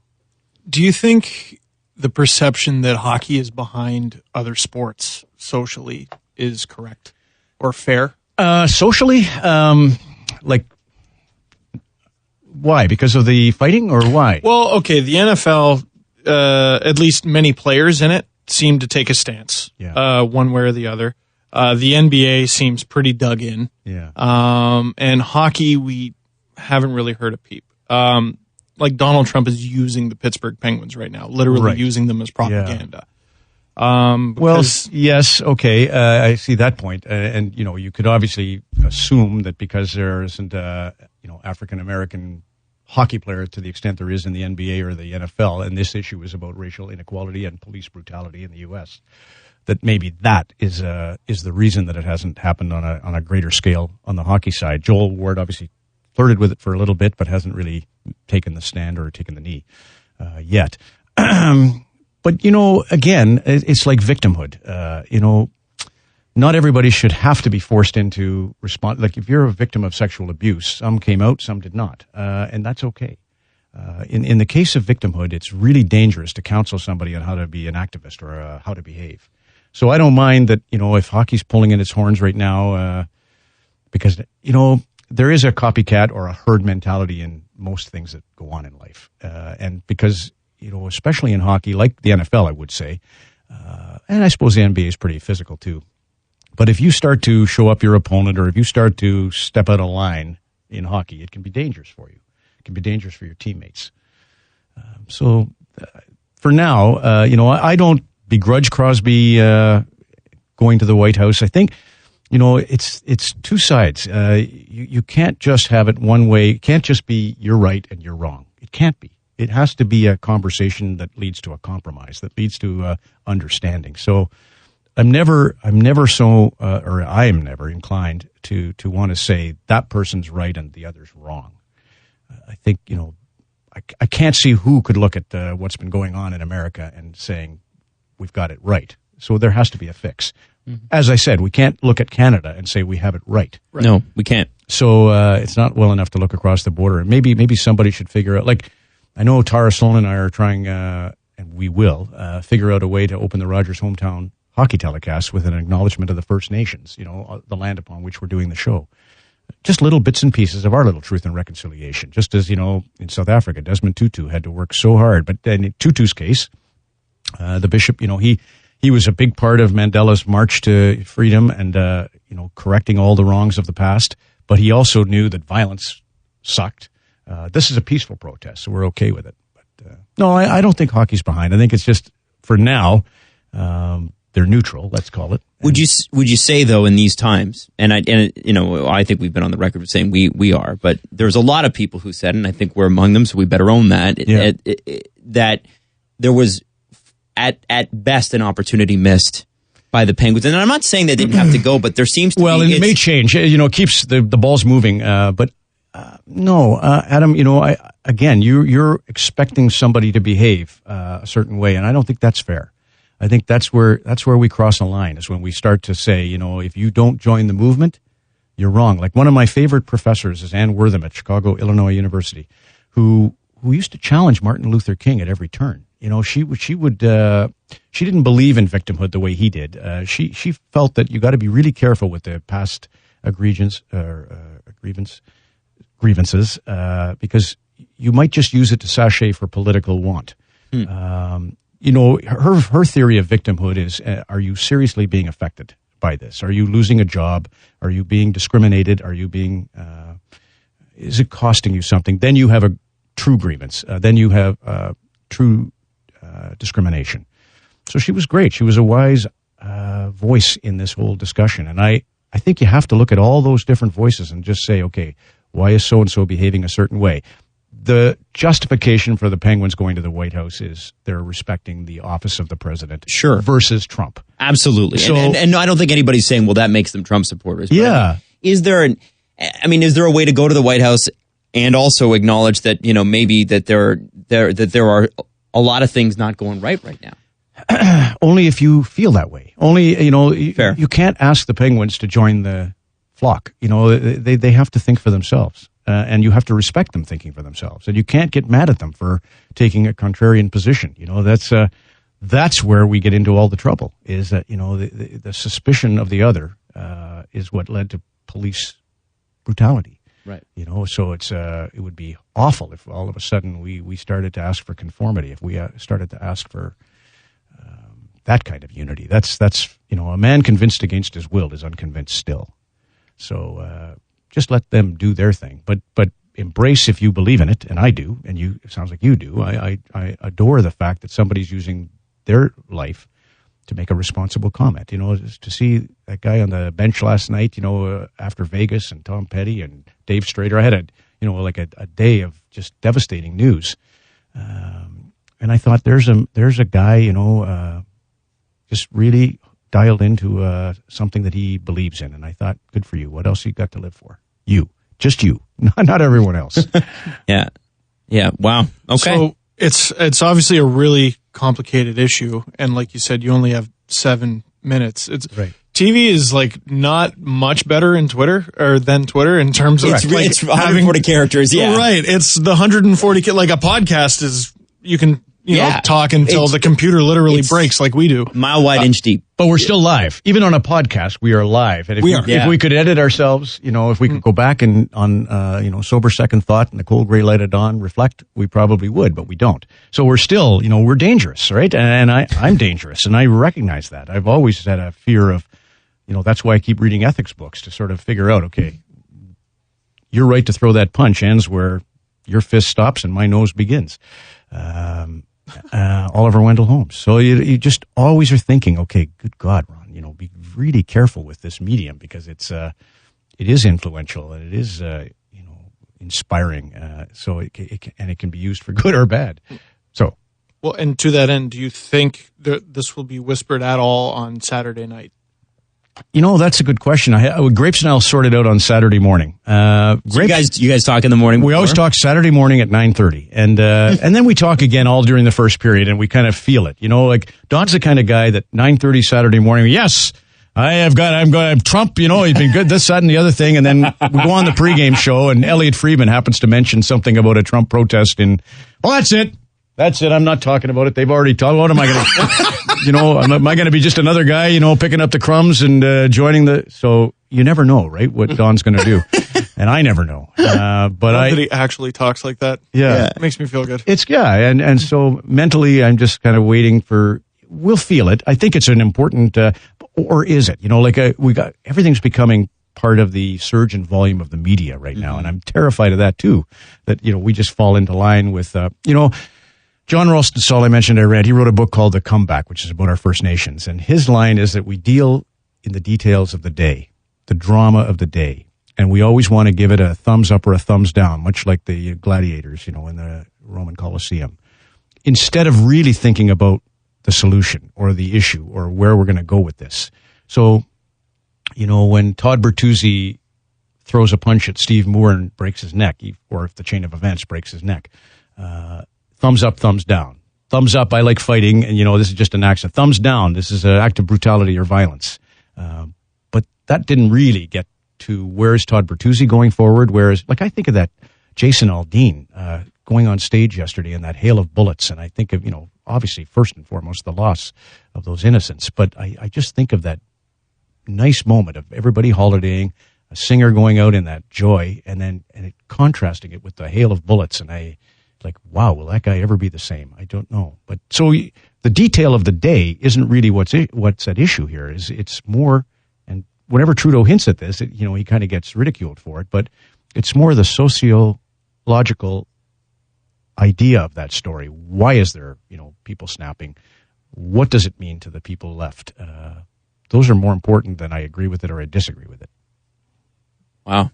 Do you think the perception that hockey is behind other sports socially is correct or fair? Socially, why? Because of the fighting, or why? Well, okay, the NFL, at least many players in it, seem to take a stance, one way or the other. The NBA seems pretty dug in. Yeah. And hockey, we haven't really heard a peep. Like Donald Trump is using the Pittsburgh Penguins right now, literally using them as propaganda. Well, yes, okay, I see that point. And, you could obviously assume that because there isn't, African American hockey player to the extent there is in the NBA or the NFL, and this issue is about racial inequality and police brutality in the U.S., that maybe that is the reason that it hasn't happened on a greater scale on the hockey side. Joel Ward obviously flirted with it for a little bit, but hasn't really taken the stand or taken the knee yet. But, again, it's like victimhood. Not everybody should have to be forced into respond. Like if you're a victim of sexual abuse, some came out, some did not. And that's okay. In the case of victimhood, it's really dangerous to counsel somebody on how to be an activist or how to behave. So I don't mind that, if hockey's pulling in its horns right now, because, there is a copycat or a herd mentality in most things that go on in life. And because, especially in hockey, like the NFL, I would say, and I suppose the NBA is pretty physical too. But if you start to show up your opponent or if you start to step out of line in hockey, it can be dangerous for you. It can be dangerous for your teammates. So for now, I don't begrudge Crosby going to the White House. I think, it's two sides. You can't just have it one way. It can't just be you're right and you're wrong. It can't be. It has to be a conversation that leads to a compromise, that leads to understanding. So I am never inclined to want to say that person's right and the other's wrong. I think, I can't see who could look at what's been going on in America and saying we've got it right. So there has to be a fix. Mm-hmm. As I said, we can't look at Canada and say we have it right. No, we can't. So it's not well enough to look across the border. And maybe somebody should figure out, like, I know Tara Sloan and I are trying, and we will, figure out a way to open the Rogers Hometown hockey telecast with an acknowledgement of the First Nations, the land upon which we're doing the show. Just little bits and pieces of our little truth and reconciliation. Just as, in South Africa, Desmond Tutu had to work so hard. But in Tutu's case, the bishop, he was a big part of Mandela's march to freedom and, correcting all the wrongs of the past. But he also knew that violence sucked. This is a peaceful protest, so we're okay with it. But no, I don't think hockey's behind. I think it's just, for now, they're neutral, let's call it. Would you say though in these times, and I think we've been on the record of saying we are, but there's a lot of people who said, and I think we're among them, so we better own that, that there was at best an opportunity missed by the Penguins. And I'm not saying they didn't have to go, but there seems to be. Well, it may change. It keeps the balls moving. But no, Adam. Again, you're expecting somebody to behave a certain way, and I don't think that's fair. I think that's where we cross a line, is when we start to say, if you don't join the movement, you're wrong. Like one of my favorite professors is Ann Wortham at Chicago, Illinois University, who used to challenge Martin Luther King at every turn. She didn't believe in victimhood the way he did. She felt that you got to be really careful with the past grievances, because you might just use it to sachet for political want. Her theory of victimhood is, are you seriously being affected by this? Are you losing a job? Are you being discriminated? Are you being, is it costing you something? Then you have a true grievance. Then you have true discrimination. So she was great. She was a wise voice in this whole discussion. And I think you have to look at all those different voices and just say, okay, why is so-and-so behaving a certain way? The justification for the Penguins going to the White House is they're respecting the office of the president, sure, versus Trump. Absolutely. So, and I don't think anybody's saying, well, that makes them Trump supporters. Yeah. Is there a way to go to the White House and also acknowledge that, maybe that there are a lot of things not going right now? Only if you feel that way. Only, Fair. You can't ask the Penguins to join the flock. They have to think for themselves. And you have to respect them thinking for themselves. And you can't get mad at them for taking a contrarian position. That's where we get into all the trouble, is that, the suspicion of the other is what led to police brutality. Right. So it would be awful if all of a sudden we started to ask for conformity, if we started to ask for that kind of unity. That's a man convinced against his will is unconvinced still. So just let them do their thing, but embrace if you believe in it, and I do, and it sounds like you do. I adore the fact that somebody's using their life to make a responsible comment. Just to see that guy on the bench last night, after Vegas and Tom Petty and Dave Strader, I had a day of just devastating news. And I thought there's a guy, just really dialed into something that he believes in. And I thought, good for you. What else you got to live for? You. Just you. Not everyone else. Yeah. Yeah. Wow. Okay. So it's obviously a really complicated issue. And like you said, you only have 7 minutes. It's right. TV is like not much better in Twitter in terms of it's 140 characters. Yeah. Right. It's the 140, like a podcast is, you can, talk until the computer literally breaks like we do. Mile wide, inch deep. But we're still live. Even on a podcast, we are live. And if we could edit ourselves, if we could go back and on sober second thought and the cold gray light of dawn reflect, we probably would, but we don't. So we're still, we're dangerous, right? And I'm dangerous, and I recognize that. I've always had a fear of, that's why I keep reading ethics books to sort of figure out, okay, your right to throw that punch ends where your fist stops and my nose begins. Oliver Wendell Holmes. So you just always are thinking, okay, good God, Ron, be really careful with this medium because it is influential and it is, inspiring. So it can be used for good or bad. So. Well, and to that end, do you think this will be whispered at all on Saturday night? That's a good question. Grapes and I'll sort it out on Saturday morning. So you guys talk in the morning? We always talk Saturday morning at 9:30, and then we talk again all during the first period, and we kind of feel it. Like Don's the kind of guy that 9:30 Saturday morning. Yes, I'm Trump. He's been good. This, that, and the other thing, and then we go on the pregame show, and Elliot Friedman happens to mention something about a Trump protest. That's it. That's it. I'm not talking about it. They've already talked. What am I going to, am I going to be just another guy, picking up the crumbs and joining so you never know, right? What Don's going to do. And I never know. That he actually talks like that. Yeah. It makes me feel good. And so mentally I'm just kind of waiting we'll feel it. I think it's an important, or is it? Everything's becoming part of the surge in volume of the media right now. And I'm terrified of that too, that, we just fall into line with, John Rosenthal, I mentioned, I read, he wrote a book called The Comeback, which is about our First Nations. And his line is that we deal in the details of the day, the drama of the day. And we always want to give it a thumbs up or a thumbs down, much like the gladiators, in the Roman Colosseum, instead of really thinking about the solution or the issue or where we're going to go with this. So, when Todd Bertuzzi throws a punch at Steve Moore and breaks his neck, or if the chain of events breaks his neck, thumbs up, thumbs down. Thumbs up, I like fighting, and this is just an accident. Thumbs down, this is an act of brutality or violence. But that didn't really get to where's Todd Bertuzzi going forward, whereas, I think of that Jason Aldean going on stage yesterday in that hail of bullets, and I think of, obviously, first and foremost, the loss of those innocents. But I just think of that nice moment of everybody holidaying, a singer going out in that joy, and contrasting it with the hail of bullets, and wow, will that guy ever be the same? I don't know. But so the detail of the day isn't really what's at issue here. It's more, and whenever Trudeau hints at this, he kind of gets ridiculed for it, but it's more the sociological idea of that story. Why is there, people snapping? What does it mean to the people left? Those are more important than I agree with it or I disagree with it. Wow.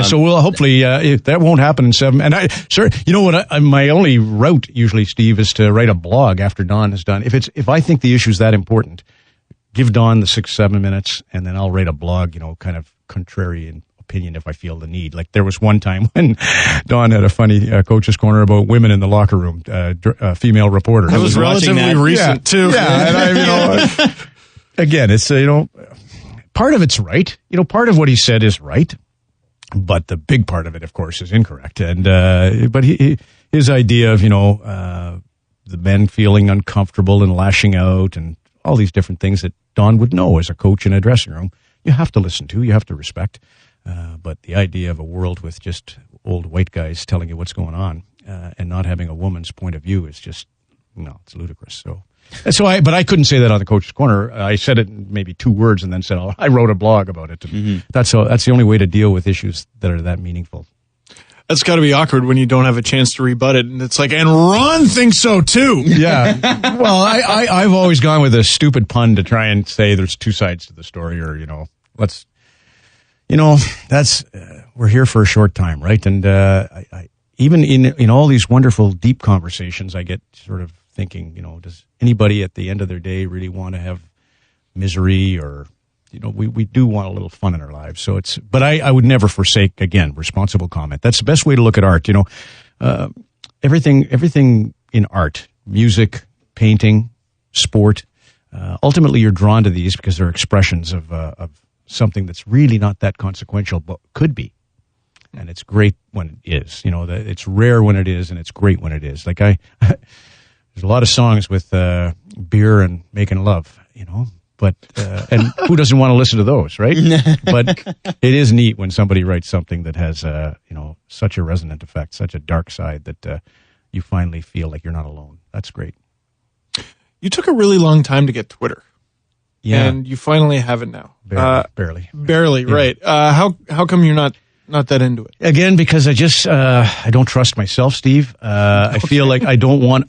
So we'll hopefully that won't happen in 7. And my only route usually, Steve, is to write a blog after Don is done. If I think the issue's that important, give Don the 6-7 minutes, and then I'll write a blog. Kind of contrary in opinion if I feel the need. Like there was one time when Don had a funny coach's corner about women in the locker room, female reporter. It was relatively recent too. Yeah, and again, it's part of it's right. Part of what he said is right. But the big part of it, of course, is incorrect. And but his idea of the men feeling uncomfortable and lashing out and all these different things that Don would know as a coach in a dressing room, you have to listen to, you have to respect. But the idea of a world with just old white guys telling you what's going on and not having a woman's point of view is just it's ludicrous. But I couldn't say that on the Coach's Corner. I said it in maybe 2 words and then said, I wrote a blog about it. That's the only way to deal with issues that are that meaningful. That's got to be awkward when you don't have a chance to rebut it, and it's like, and Ron thinks so too. Yeah. Well, I've always gone with a stupid pun to try and say there's two sides to the story, or that's we're here for a short time, right? And I even in all these wonderful deep conversations, I get sort of thinking, does anybody at the end of their day really want to have misery, or we do want a little fun in our lives. So but I would never forsake, again, responsible comment. That's the best way to look at art. Everything in art, music, painting, sport, ultimately you're drawn to these because they're expressions of something that's really not that consequential, but could be. And it's great when it is. It's rare when it is, and it's great when it is. Like there's a lot of songs with beer and making love, but and who doesn't want to listen to those, right? But it is neat when somebody writes something that has such a resonant effect, such a dark side that you finally feel like you're not alone. That's great. You took a really long time to get Twitter. Yeah. And you finally have it now. Barely. Yeah. Right. How come you're not that into it? Again, because I just I don't trust myself, Steve. I feel like I don't want.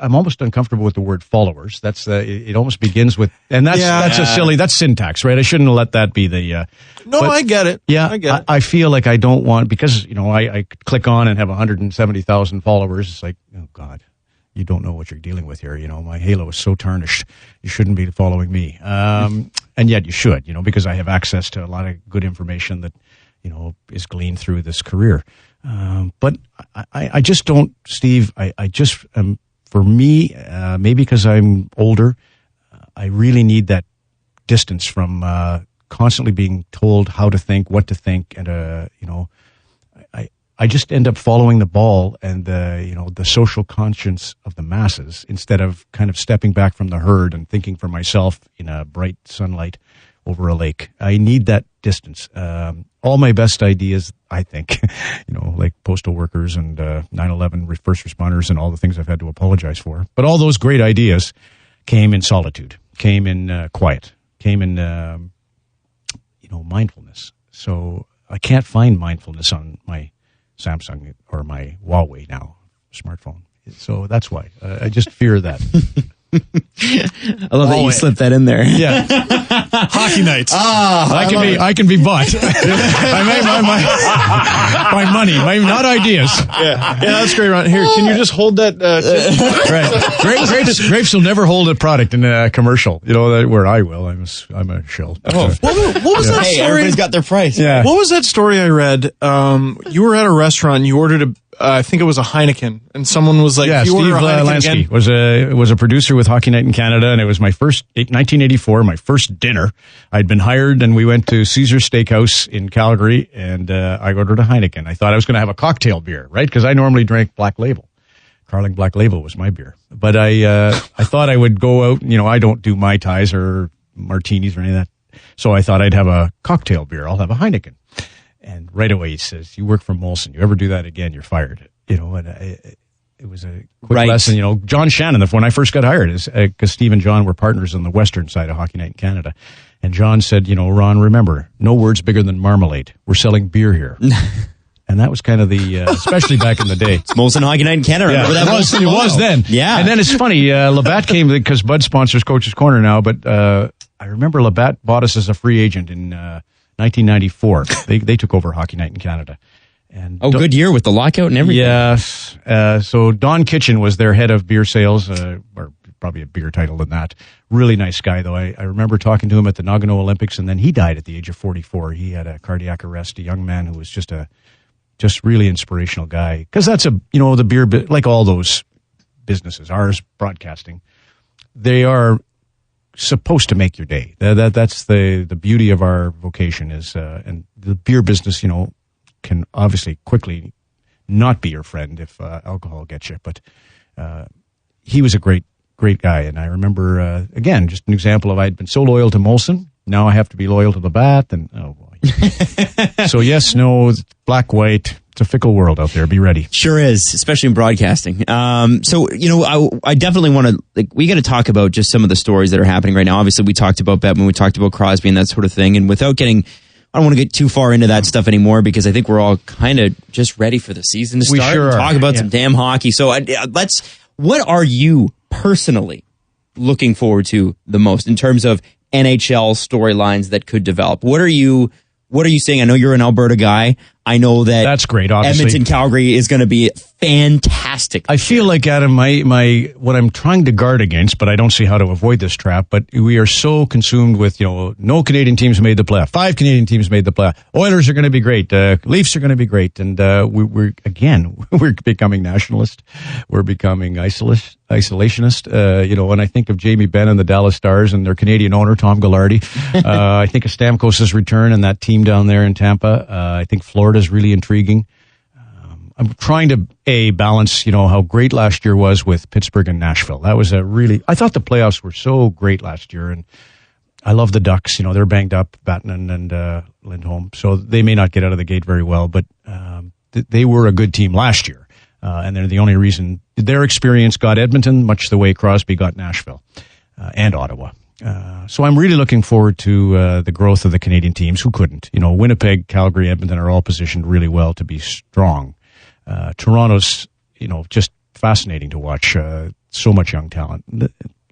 I'm almost uncomfortable with the word followers. That's it almost begins with, and that's syntax, right? I shouldn't have let that be the. I get it. Yeah, I get it. I feel like I don't want, because I click on and have 170,000 followers. It's like, oh God, you don't know what you're dealing with here. My halo is so tarnished. You shouldn't be following me, and yet you should, because I have access to a lot of good information that is gleaned through this career. But I just don't, Steve. I just am. For me, maybe because I'm older, I really need that distance from constantly being told how to think, what to think, and I just end up following the ball and the social conscience of the masses instead of kind of stepping back from the herd and thinking for myself in a bright sunlight over a lake. I need that distance. All my best ideas, I think, like postal workers and 9/11 first responders and all the things I've had to apologize for. But all those great ideas came in solitude, came in quiet, came in, mindfulness. So I can't find mindfulness on my Samsung or my Huawei now smartphone. So that's why. I just fear that. I love that you slipped that in there. Yeah. Hockey nights. I can be bought. I make my money, not ideas. Yeah, that's great, Ron. Here, can you just hold that? Right. Grapes will never hold a product in a commercial. Where I will. I'm a shell. Oh, what was that story? Everybody's got their price. Yeah. What was that story I read? You were at a restaurant and you ordered I think it was a Heineken, and someone was like, "Yeah, you Steve order a Heineken Lansky was a producer with Hockey Night in Canada, and it was my 1984, my first dinner. I'd been hired, and we went to Caesar's Steakhouse in Calgary, and I ordered a Heineken. I thought I was going to have a cocktail beer, right? Because I normally drank Black Label. Carling Black Label was my beer, but I thought I would go out. I don't do Mai Tais or martinis or any of that, so I thought I'd have a cocktail beer. I'll have a Heineken." And right away he says, "You work for Molson. You ever do that again, you're fired." And it was a quick lesson. John Shannon, when I first got hired, because Steve and John were partners on the western side of Hockey Night in Canada. And John said, "Ron, remember, no word's bigger than marmalade. We're selling beer here." And that was kind of especially back in the day. It's Molson Hockey Night in Canada. Yeah, it was then. Yeah. And then it's funny, Labatt came because Bud sponsors Coach's Corner now, but I remember Labatt bought us as a free agent in 1994. They took over Hockey Night in Canada. And good year with the lockout and everything. Yes. So Don Kitchen was their head of beer sales, or probably a bigger title than that. Really nice guy, though. I remember talking to him at the Nagano Olympics, and then he died at the age of 44. He had a cardiac arrest, a young man who was just really inspirational guy. Because that's the beer, like all those businesses, ours, broadcasting, they are supposed to make your day. That's the beauty of our vocation is, and the beer business, can obviously quickly not be your friend if alcohol gets you. But he was a great guy. And I remember, again, just an example of I'd been so loyal to Molson. Now I have to be loyal to Labatt. And oh boy. So yes, no, black, white. It's a fickle world out there. Be ready. Sure is, especially in broadcasting. So, I definitely want to, we got to talk about just some of the stories that are happening right now. Obviously, we talked about Bettman, we talked about Crosby and that sort of thing. And without getting I don't want to get too far into that stuff anymore because I think we're all kind of just ready for the season to start. We sure and talk are. about some damn hockey. So what are you personally looking forward to the most in terms of NHL storylines that could develop? What are you seeing? I know you're an Alberta guy. I know that's great. Obviously, Edmonton, Calgary is going to be fantastic. I feel like, Adam, my what I'm trying to guard against, but I don't see how to avoid this trap. But we are so consumed with no Canadian teams made the playoff. 5 Canadian teams made the playoff. Oilers are going to be great. Leafs are going to be great. And we're becoming nationalist. We're becoming isolationist. When I think of Jamie Benn and the Dallas Stars and their Canadian owner Tom Ghilardi, I think of Stamkos' return and that team down there in Tampa. I think Florida is really intriguing. I'm trying to balance, how great last year was with Pittsburgh and Nashville. That was I thought the playoffs were so great last year, and I love the Ducks. They're banged up, Vatanen and Lindholm, so they may not get out of the gate very well, but they were a good team last year, and they're the only reason their experience got Edmonton, much the way Crosby got Nashville and Ottawa. So I'm really looking forward to the growth of the Canadian teams. Who couldn't? Winnipeg, Calgary, Edmonton are all positioned really well to be strong. Toronto's, just fascinating to watch. So much young talent.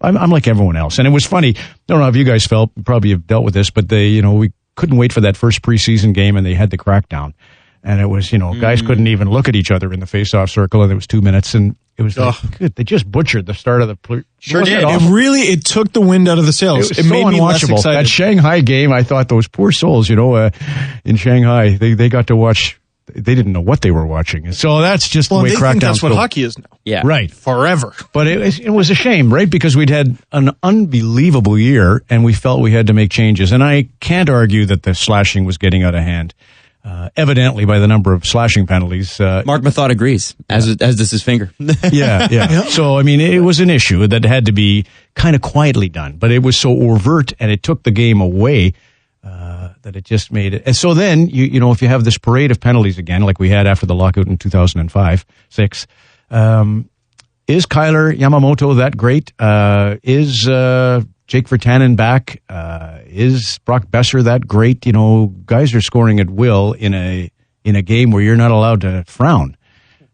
I'm like everyone else. And it was funny. I don't know if you guys felt, probably have dealt with this, but we couldn't wait for that first preseason game and they had the crackdown. And it was, guys couldn't even look at each other in the face-off circle, and it was 2 minutes, and it was good. They just butchered the start of the Sure did. It took the wind out of the sails. It made me less excited. That Shanghai game, I thought those poor souls, in Shanghai, they got to watch. They didn't know what they were watching. So that's just the way crackdowns that's what go. hockey is now. Yeah. Right. Forever. But it was a shame, right? Because we'd had an unbelievable year, and we felt we had to make changes. And I can't argue that the slashing was getting out of hand. Evidently, by the number of slashing penalties. Mark Mathot agrees, as does his finger. Yeah. So, it was an issue that had to be kind of quietly done. But it was so overt, and it took the game away that it just made it. And so then, if you have this parade of penalties again, like we had after the lockout in 2005-06, is Kyler Yamamoto that great? Is Jake Virtanen back? Is Brock Besser that great? Guys are scoring at will in a game where you're not allowed to frown.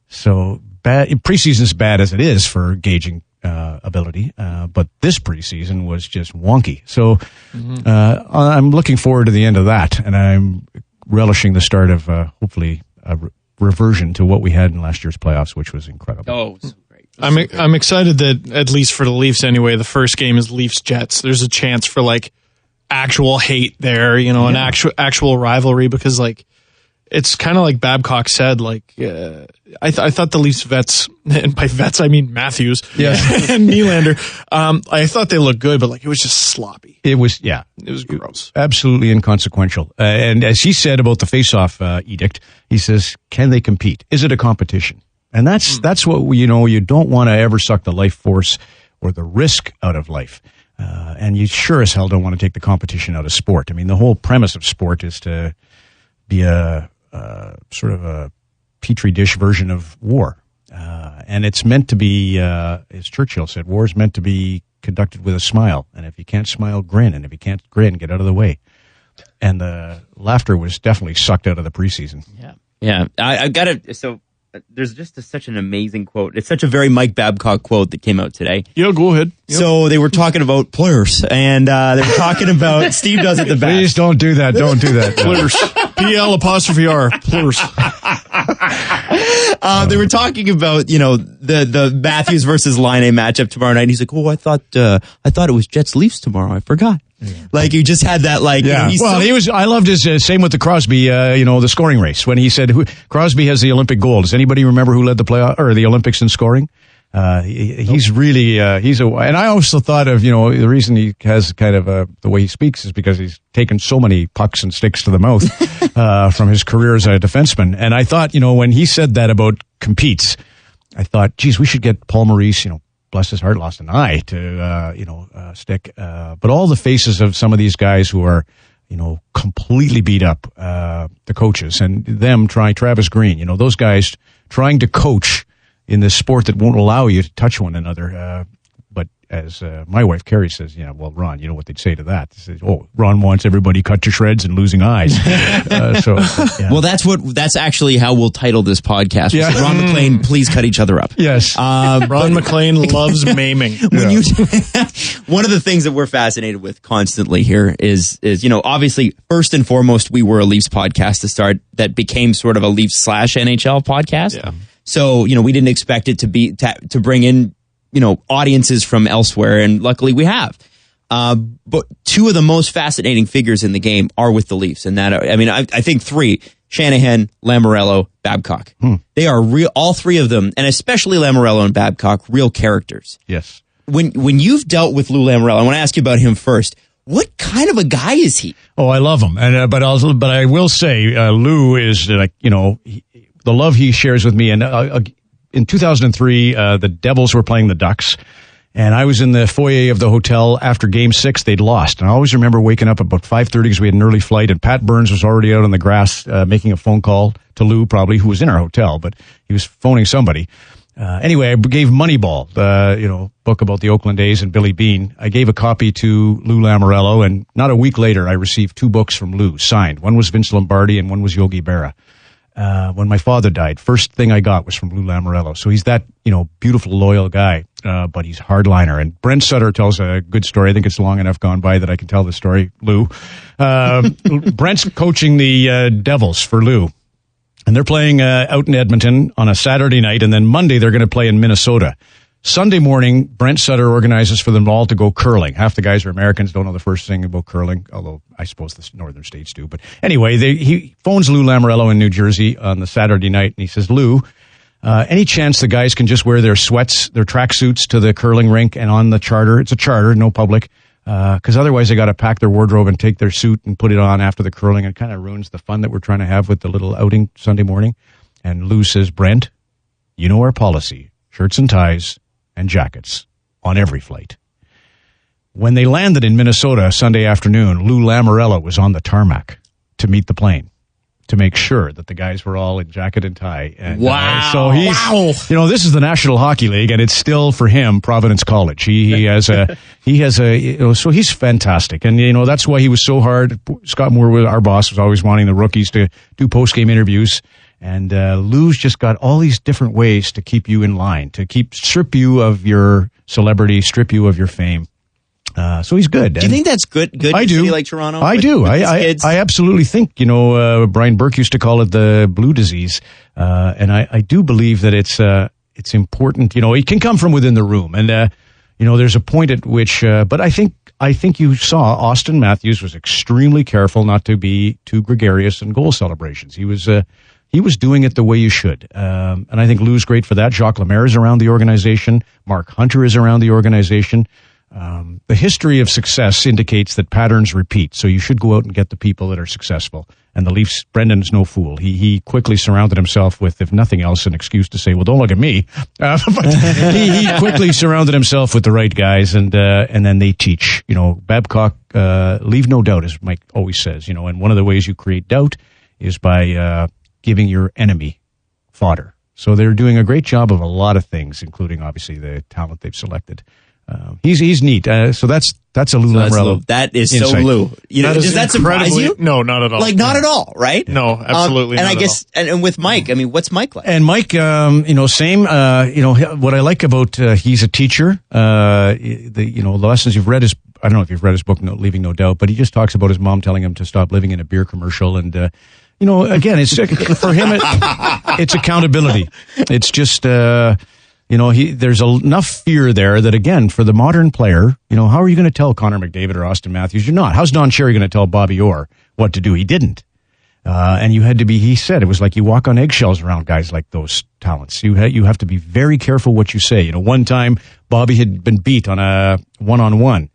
So preseason's bad as it is for gauging ability, but this preseason was just wonky. So I'm looking forward to the end of that, and I'm relishing the start of hopefully a reversion to what we had in last year's playoffs, which was incredible. Oh, so great. I'm excited that, at least for the Leafs anyway, the first game is Leafs-Jets. There's a chance for actual hate there, an actual rivalry, because it's kind of like Babcock said, I thought the Leafs vets, and by vets I mean Matthews and Nylander, I thought they looked good, but it was just sloppy. It was gross. Absolutely inconsequential. And as he said about the face-off edict, he says, can they compete? Is it a competition? And that's what you don't want to ever suck the life force or the risk out of life. And you sure as hell don't want to take the competition out of sport. The whole premise of sport is to be a sort of a petri dish version of war. And it's meant to be, as Churchill said, war is meant to be conducted with a smile. And if you can't smile, grin. And if you can't grin, get out of the way. And the laughter was definitely sucked out of the preseason. Yeah. I got to, so there's just such an amazing quote. It's such a very Mike Babcock quote that came out today. Yeah, go ahead. Yep. So they were talking about players, and they were talking about, Steve does it the best. Please don't do that. Don't do that. Players. PL''R. Players. They were talking about, the Matthews versus Laine matchup tomorrow night. And he's like, oh, I thought it was Jets Leafs tomorrow. I forgot. Yeah. You just had that, I loved his, same with the Crosby, the scoring race, when he said, Crosby has the Olympic gold. Does anybody remember who led the playoff or the Olympics in scoring? He's really, and I also thought of, the reason he has kind of the way he speaks is because he's taken so many pucks and sticks to the mouth, from his career as a defenseman. And I thought, when he said that about competes, I thought, geez, we should get Paul Maurice, bless his heart, lost an eye to, stick. But all the faces of some of these guys who are, completely beat up, the coaches, and them trying, Travis Green, those guys trying to coach in this sport that won't allow you to touch one another. But as my wife Carrie says, well, Ron, you know what they'd say to that? They say, oh, Ron wants everybody cut to shreds and losing eyes. Well, that's actually how we'll title this podcast. We'll say, Ron MacLean, please cut each other up. Yes. Ron MacLean loves maiming. One of the things that we're fascinated with constantly here is obviously first and foremost, we were a Leafs podcast to start that became sort of a Leafs / NHL podcast. Yeah. So, we didn't expect it to bring in, audiences from elsewhere. And luckily we have. But two of the most fascinating figures in the game are with the Leafs. And that, I think three, Shanahan, Lamoriello, Babcock. They are real, all three of them, and especially Lamoriello and Babcock, real characters. Yes. When you've dealt with Lou Lamoriello, I want to ask you about him first. What kind of a guy is he? Oh, I love him. And, but I will say, Lou is the love he shares with me. And in 2003, the Devils were playing the Ducks, and I was in the foyer of the hotel after Game 6. They'd lost, and I always remember waking up about 5:30 because we had an early flight, and Pat Burns was already out on the grass making a phone call to Lou, probably, who was in our hotel, but he was phoning somebody. Anyway, I gave Moneyball, the book about the Oakland A's and Billy Beane. I gave a copy to Lou Lamoriello, and not a week later, I received 2 books from Lou signed. One was Vince Lombardi, and one was Yogi Berra. When my father died, first thing I got was from Lou Lamoriello. So he's that, beautiful, loyal guy, but he's hardliner. And Brent Sutter tells a good story. I think it's long enough gone by that I can tell the story, Lou. Brent's coaching the Devils for Lou. And they're playing out in Edmonton on a Saturday night, and then Monday they're going to play in Minnesota. Sunday morning, Brent Sutter organizes for them all to go curling. Half the guys are Americans, don't know the first thing about curling, although I suppose the northern states do. But anyway, he phones Lou Lamoriello in New Jersey on the Saturday night, and he says, Lou, any chance the guys can just wear their sweats, their tracksuits to the curling rink and on the charter? It's a charter, no public, because otherwise they got to pack their wardrobe and take their suit and put it on after the curling, and it kind of ruins the fun that we're trying to have with the little outing Sunday morning. And Lou says, Brent, you know our policy, shirts and ties and jackets on every flight. When they landed in Minnesota Sunday afternoon, Lou Lamoriello was on the tarmac to meet the plane to make sure that the guys were all in jacket and tie. And, wow. So he's, this is the National Hockey League, and it's still for him Providence College. He has so he's fantastic. And, that's why he was so hard. Scott Moore, our boss, was always wanting the rookies to do post-game interviews. And Lou's just got all these different ways to keep you in line, to strip you of your celebrity, strip you of your fame. So he's good. Do you think that's good? Good I in a do. city like Toronto? I do. I absolutely think, Brian Burke used to call it the blue disease. And I do believe that it's important. It can come from within the room. And, there's a point at which, but I think you saw Austin Matthews was extremely careful not to be too gregarious in goal celebrations. He was doing it the way you should. And I think Lou's great for that. Jacques Lemaire is around the organization. Mark Hunter is around the organization. The history of success indicates that patterns repeat. So you should go out and get the people that are successful. And the Leafs, Brendan's no fool. He quickly surrounded himself with, if nothing else, an excuse to say, well, don't look at me. But he quickly surrounded himself with the right guys, and then they teach. Babcock, leave no doubt, as Mike always says. And one of the ways you create doubt is by giving your enemy fodder. So they're doing a great job of a lot of things, including obviously the talent they've selected. He's neat. So that's a Lou Lamoriello. That is insight. So Lou. Does that surprise you? No, not at all. Not at all, right? No, absolutely. And not I guess, and with Mike, what's Mike like? And Mike, same. What I like about he's a teacher. The lessons you've read I don't know if you've read his book, Leaving No Doubt, but he just talks about his mom telling him to stop living in a beer commercial. And again, it's for him. It's accountability. It's just. There's enough fear there that, again, for the modern player, how are you going to tell Connor McDavid or Austin Matthews? You're not. How's Don Cherry going to tell Bobby Orr what to do? He didn't. And you had to be, he said, it was like you walk on eggshells around guys like those talents. You have to be very careful what you say. One time Bobby had been beat on a one-on-one.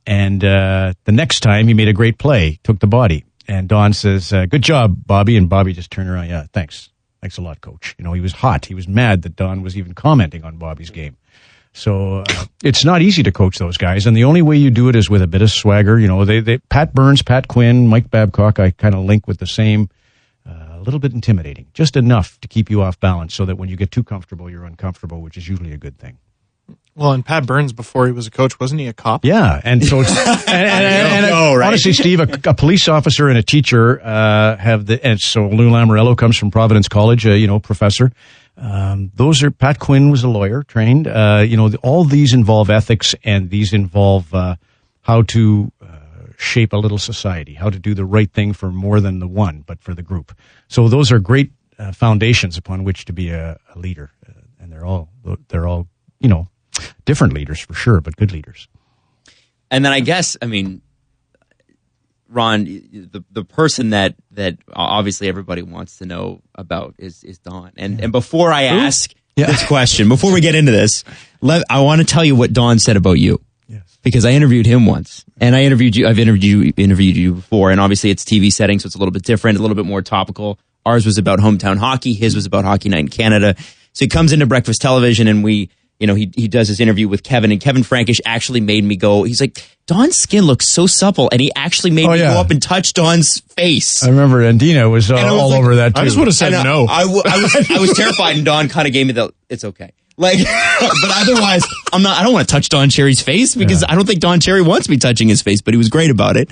And the next time he made a great play, took the body. And Don says, good job, Bobby. And Bobby just turned around. Yeah, thanks. Thanks a lot, Coach. He was hot. He was mad that Don was even commenting on Bobby's game. So it's not easy to coach those guys, and the only way you do it is with a bit of swagger. They Pat Burns, Pat Quinn, Mike Babcock, I kind of link with the same, a little bit intimidating, just enough to keep you off balance so that when you get too comfortable, you're uncomfortable, which is usually a good thing. Well, and Pat Burns, before he was a coach, wasn't he a cop? Yeah, and so honestly, Steve, a police officer and a teacher and so Lou Lamorello comes from Providence College, professor. Pat Quinn was a lawyer, trained. All these involve ethics, and these involve how to shape a little society, how to do the right thing for more than the one, but for the group. So those are great foundations upon which to be a leader, and they're all different leaders for sure, but good leaders. And then I guess, Ron, the person that obviously everybody wants to know about is Don. And before I ask this question, before we get into this, I want to tell you what Don said about you. Yes. Because I interviewed him once, and I've interviewed you before, and obviously it's TV setting, so it's a little bit different, a little bit more topical. Ours was about hometown hockey. His was about Hockey Night in Canada. So he comes into Breakfast Television, and he does his interview with Kevin, and Kevin Frankish actually made me go, he's like, Don's skin looks so supple, and he actually made me go up and touch Don's face. I rember, and Dina was all over that too. I just would have said no. I was terrified, and Don kind of gave me it's okay. But otherwise, I don't want to touch Don Cherry's face, because I don't think Don Cherry wants me touching his face, but he was great about it.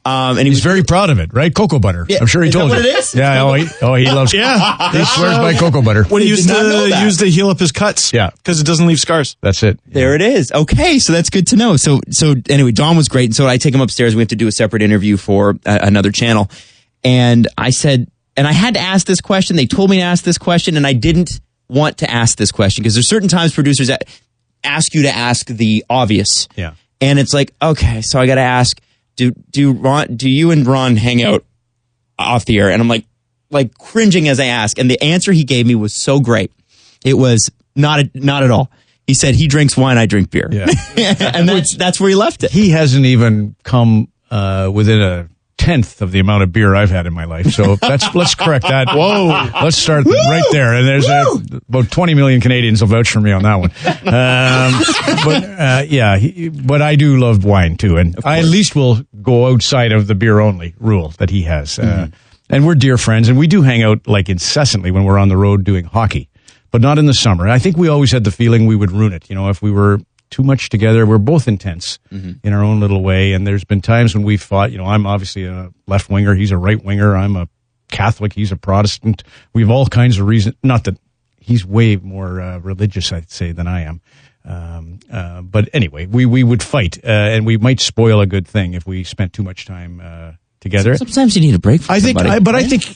And he's very proud of it, right? Cocoa butter. Yeah, I'm sure he told you. Is that what it is? Yeah. He loves. Yeah, he swears by cocoa butter. What he used to heal up his cuts. Yeah, because it doesn't leave scars. That's it. Yeah. There it is. Okay, so that's good to know. So anyway, Don was great. And so I take him upstairs. We have to do a separate interview for another channel. And I said, and I had to ask this question. They told me to ask this question, and I didn't want to ask this question because there's certain times producers ask you to ask the obvious. Yeah, and it's like, okay, so I got to ask. Do you and Ron hang out off the air? And I'm like cringing as I ask. And the answer he gave me was so great. It was not at all. He said he drinks wine, I drink beer. Yeah. And that's where he left it. He hasn't even come within a tenth of the amount of beer I've had in my life. So let's correct that. Whoa. Let's start right there. And there's about 20 million Canadians will vouch for me on that one. But I do love wine too. And I at least will go outside of the beer only rule that he has. And we're dear friends, and we do hang out like incessantly when we're on the road doing hockey, but not in the summer. I think we always had the feeling we would ruin it. If we were too much together. We're both intense in our own little way, and there's been times when we've fought. I'm obviously a left winger, he's a right winger. I'm a Catholic, he's a Protestant. We have all kinds of reasons. Not that he's way more religious, I'd say, than I am. But anyway, we would fight, and we might spoil a good thing if we spent too much time together. Sometimes you need a break from somebody.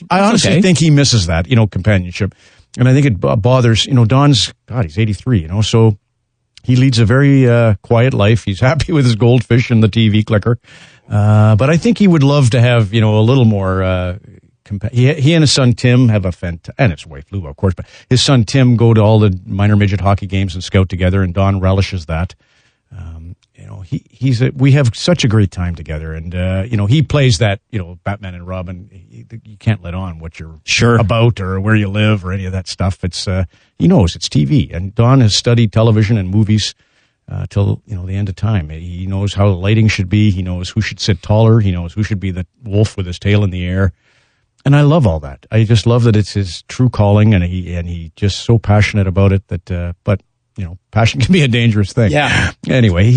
I honestly think he misses that, companionship, and I think it bothers. Don's he's 83, so. He leads a very quiet life. He's happy with his goldfish and the TV clicker. But I think he would love to have, a little more... He and his son Tim have and his wife Lou, of course, but his son Tim go to all the minor midget hockey games and scout together, and Don relishes that. We have such a great time together, and he plays that Batman and Robin. You can't let on what you're about or where you live or any of that stuff. It's he knows it's TV, and Don has studied television and movies till the end of time. He knows how the lighting should be. He knows who should sit taller. He knows who should be the wolf with his tail in the air. And I love all that. I just love that it's his true calling, and he just so passionate about it that. But passion can be a dangerous thing. Yeah. Anyway,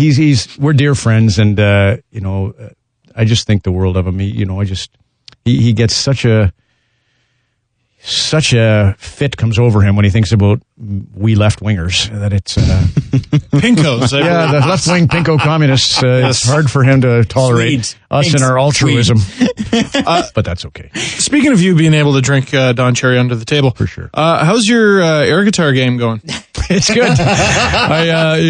we're dear friends, and I just think the world of him. He gets such a fit comes over him when he thinks about we left wingers that it's pinkos. The left wing pinko communists. It's hard for him to tolerate us and our altruism, but that's okay. Speaking of you being able to drink Don Cherry under the table, for sure. How's your air guitar game going? It's good.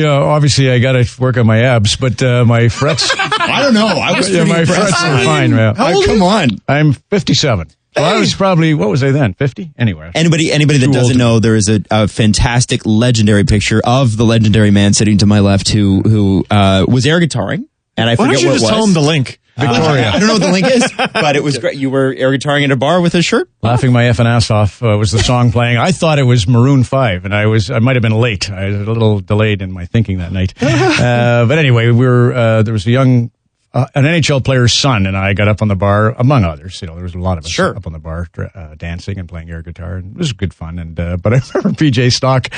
Obviously I got to work on my abs, but my frets. I don't know. I was my frets are fine. Come on. I'm 57. Well, I was probably, what was I then? 50? Anyway. Anybody that doesn't know, there is a fantastic, legendary picture of the legendary man sitting to my left who was air guitaring, and I forget what it was. Why don't you just tell him the link? Victoria. I don't know what the link is, but it was great. You were air guitaring at a bar with his shirt? Laughing my effing ass off was the song playing. I thought it was Maroon 5, and I might have been late. I was a little delayed in my thinking that night. But anyway, there was an NHL player's son, and I got up on the bar, among others. There was a lot of us up on the bar dancing and playing air guitar, and it was good fun. And but I remember PJ Stock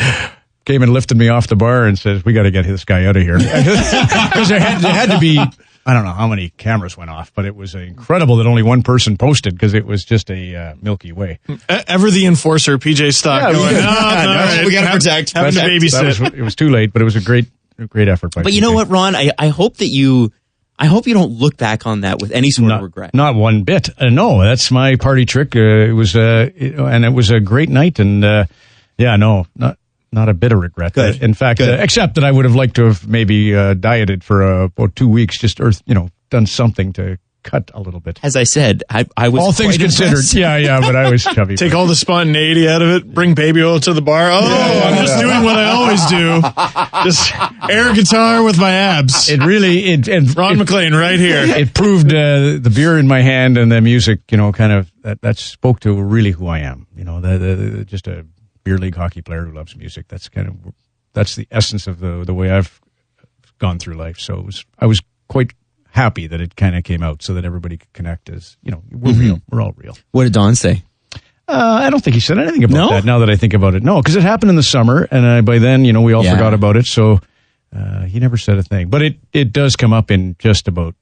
came and lifted me off the bar and says, "We got to get this guy out of here." Because there had to be, I don't know how many cameras went off, but it was incredible that only one person posted because it was just a Milky Way. Ever the enforcer, PJ Stock. We got to protect. Having to babysit. It was too late, but it was a great effort. By But you know what, Ron? I hope that I hope you don't look back on that with any sort of regret. Not one bit. No, that's my party trick. It was, and it was a great night. And not a bit of regret. Good. In fact, except that I would have liked to have maybe dieted for about 2 weeks, just done something to cut a little bit. As I said, I was all things considered. Impressed. Yeah, but I was chubby. Take all the spontaneity out of it. Bring baby oil to the bar. I'm just doing what I always do. Just air guitar with my abs. Ron MacLean right here. It proved the beer in my hand and the music. Kind of that spoke to really who I am. Just a beer league hockey player who loves music. That's the essence of the way I've gone through life. So I was quite happy that it kind of came out so that everybody could connect as, we're real. We're all real. What did Don say? I don't think he said anything about that now that I think about it. No, because it happened in the summer and by then, we all forgot about it. So he never said a thing. But it does come up in just about,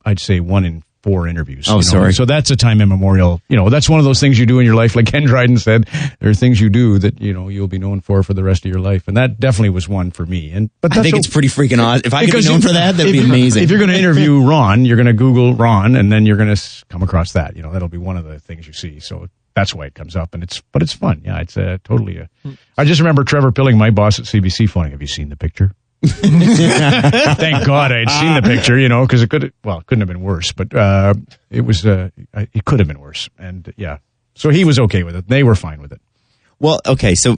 I'd say, 1 in 4 interviews. Oh, sorry. So that's a time immemorial. That's one of those things you do in your life. Like Ken Dryden said, there are things you do that, you'll be known for the rest of your life. And that definitely was one for me. But I think it's pretty freaking awesome. If I could be known for that, that'd be amazing. If you're going to interview Ron, you're going to Google Ron and then you're going to come across that. That'll be one of the things you see. So that's why it comes up. But it's fun. Yeah, it's totally I just remember Trevor Pilling, my boss at CBC, phoning, "Have you seen the picture?" Thank God I had seen the picture, because it couldn't have been worse, but it could have been worse. And so he was okay with it. They were fine with it. Well, okay, so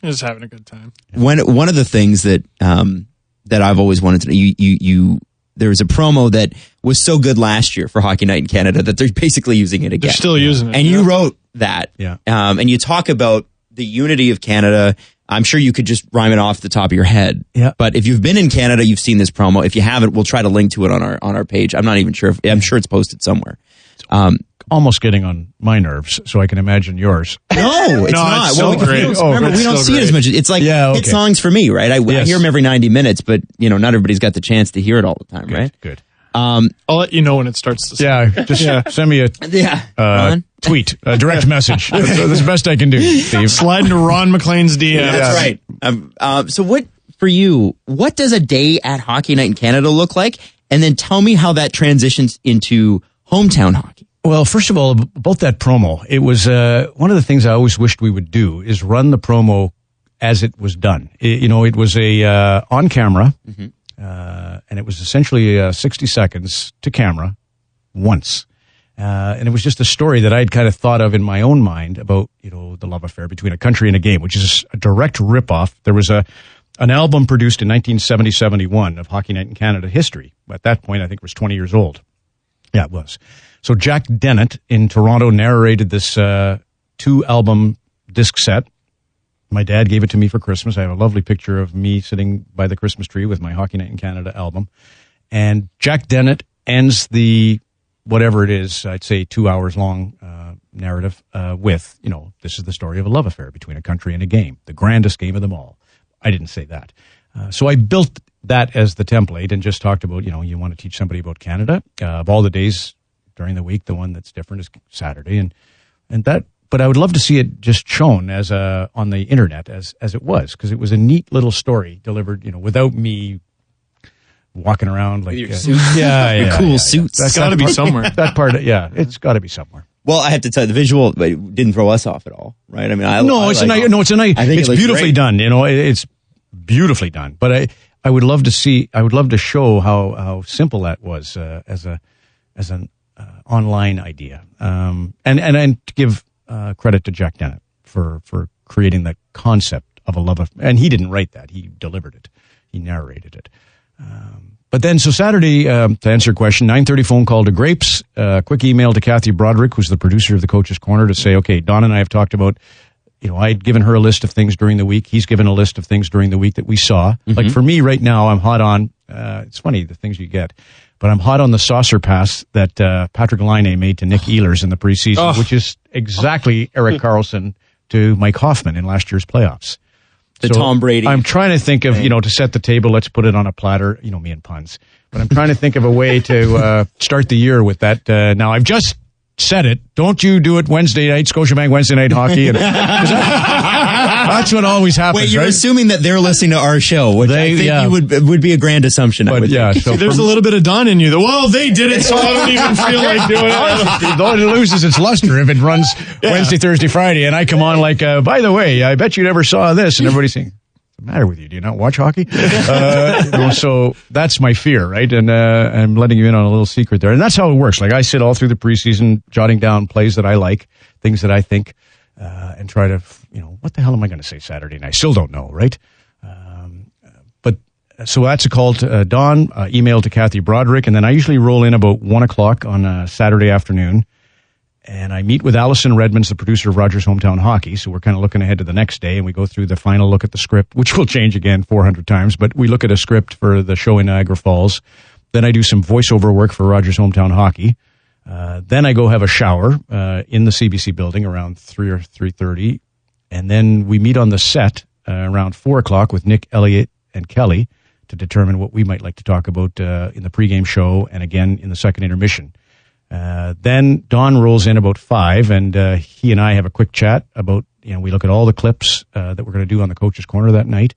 just having a good time. One of the things that I've always wanted to know, there was a promo that was so good last year for Hockey Night in Canada that they're basically using it again. They're still using it. And you wrote that. Yeah. And you talk about the unity of Canada. I'm sure you could just rhyme it off the top of your head. Yeah. But if you've been in Canada, you've seen this promo. If you haven't, we'll try to link to it on our page. I'm not even sure. I'm sure it's posted somewhere. Almost getting on my nerves, so I can imagine yours. No, it's not. It's so great. We don't see it as much. It's like hit songs for me, right? I hear them every 90 minutes, but not everybody's got the chance to hear it all the time, right? Good. I'll let you know when it starts to send me a tweet, a direct message. That's the best I can do, Steve. Slide into Ron MacLean's DM. That's right. So what does a day at Hockey Night in Canada look like? And then tell me how that transitions into hometown hockey. Well, first of all, about that promo, it was one of the things I always wished we would do is run the promo as it was done. It was a on camera. Mm-hmm. And it was essentially 60 seconds to camera once. And it was just a story that I'd kind of thought of in my own mind about, the love affair between a country and a game, which is a direct ripoff. There was an album produced in 1970-71 of Hockey Night in Canada history. At that point, I think it was 20 years old. Yeah, it was. So Jack Dennett in Toronto narrated this 2-album disc set. My dad gave it to me for Christmas. I have a lovely picture of me sitting by the Christmas tree with my Hockey Night in Canada album. And Jack Dennett ends the, whatever it is, I'd say 2 hours long narrative with, this is the story of a love affair between a country and a game, the grandest game of them all. I didn't say that. So I built that as the template and just talked about, you want to teach somebody about Canada. Of all the days during the week, the one that's different is Saturday. And that, but I would love to see it just shown as on the internet as it was, because it was a neat little story delivered, without me walking around like your suit. Cool suits. That's got to be somewhere. That part, it's got to be somewhere. Well, I have to tell you, the visual didn't throw us off at all, right? I mean, it's beautifully done. It's beautifully done. But I would love to see. I would love to show how simple that was as an online idea. And to give credit to Jack Dennett for creating the concept of a love affair. And he didn't write that; he delivered it. He narrated it. But then, so Saturday, to answer your question, 9:30 phone call to Grapes, quick email to Kathy Broderick, who's the producer of the Coach's Corner, to say, okay, Don and I have talked about, I'd given her a list of things during the week. He's given a list of things during the week that we saw. Mm-hmm. Like for me right now, I'm hot on, it's funny, the things you get, but I'm hot on the saucer pass that Patrick Laine made to Nick Ehlers in the preseason, which is exactly Erik Karlsson to Mike Hoffman in last year's playoffs. The Tom Brady. I'm trying to think of, to set the table, let's put it on a platter, me and puns. But I'm trying to think of a way to start the year with that. Now, I've just said it. Don't you do it Wednesday night, Scotiabank Wednesday night hockey. That's what always happens. Wait, you're right? assuming that they're listening to our show, which I think would be a grand assumption. But I would think. So there's a little bit of Don in you. Well, they did it, so I don't even feel like doing it. Though it loses its luster if it runs Wednesday, Thursday, Friday, and I come on like, by the way, I bet you never saw this, and everybody's saying, what's the matter with you? Do you not watch hockey? So that's my fear, right? And I'm letting you in on a little secret there. And that's how it works. Like I sit all through the preseason, jotting down plays that I like, things that I think, and try to, what the hell am I going to say Saturday night? I still don't know, right? So that's a call to Dawn, email to Kathy Broderick, and then I usually roll in about 1 o'clock on a Saturday afternoon, and I meet with Allison Redmonds, the producer of Rogers Hometown Hockey, so we're kind of looking ahead to the next day, and we go through the final look at the script, which will change again 400 times, but we look at a script for the show in Niagara Falls. Then I do some voiceover work for Rogers Hometown Hockey. Then I go have a shower in the CBC building around 3 or 3:30, and then we meet on the set around 4 o'clock with Nick, Elliott, and Kelly to determine what we might like to talk about in the pregame show and again in the second intermission. Then Don rolls in about 5, and he and I have a quick chat about, we look at all the clips that we're going to do on the Coach's Corner that night,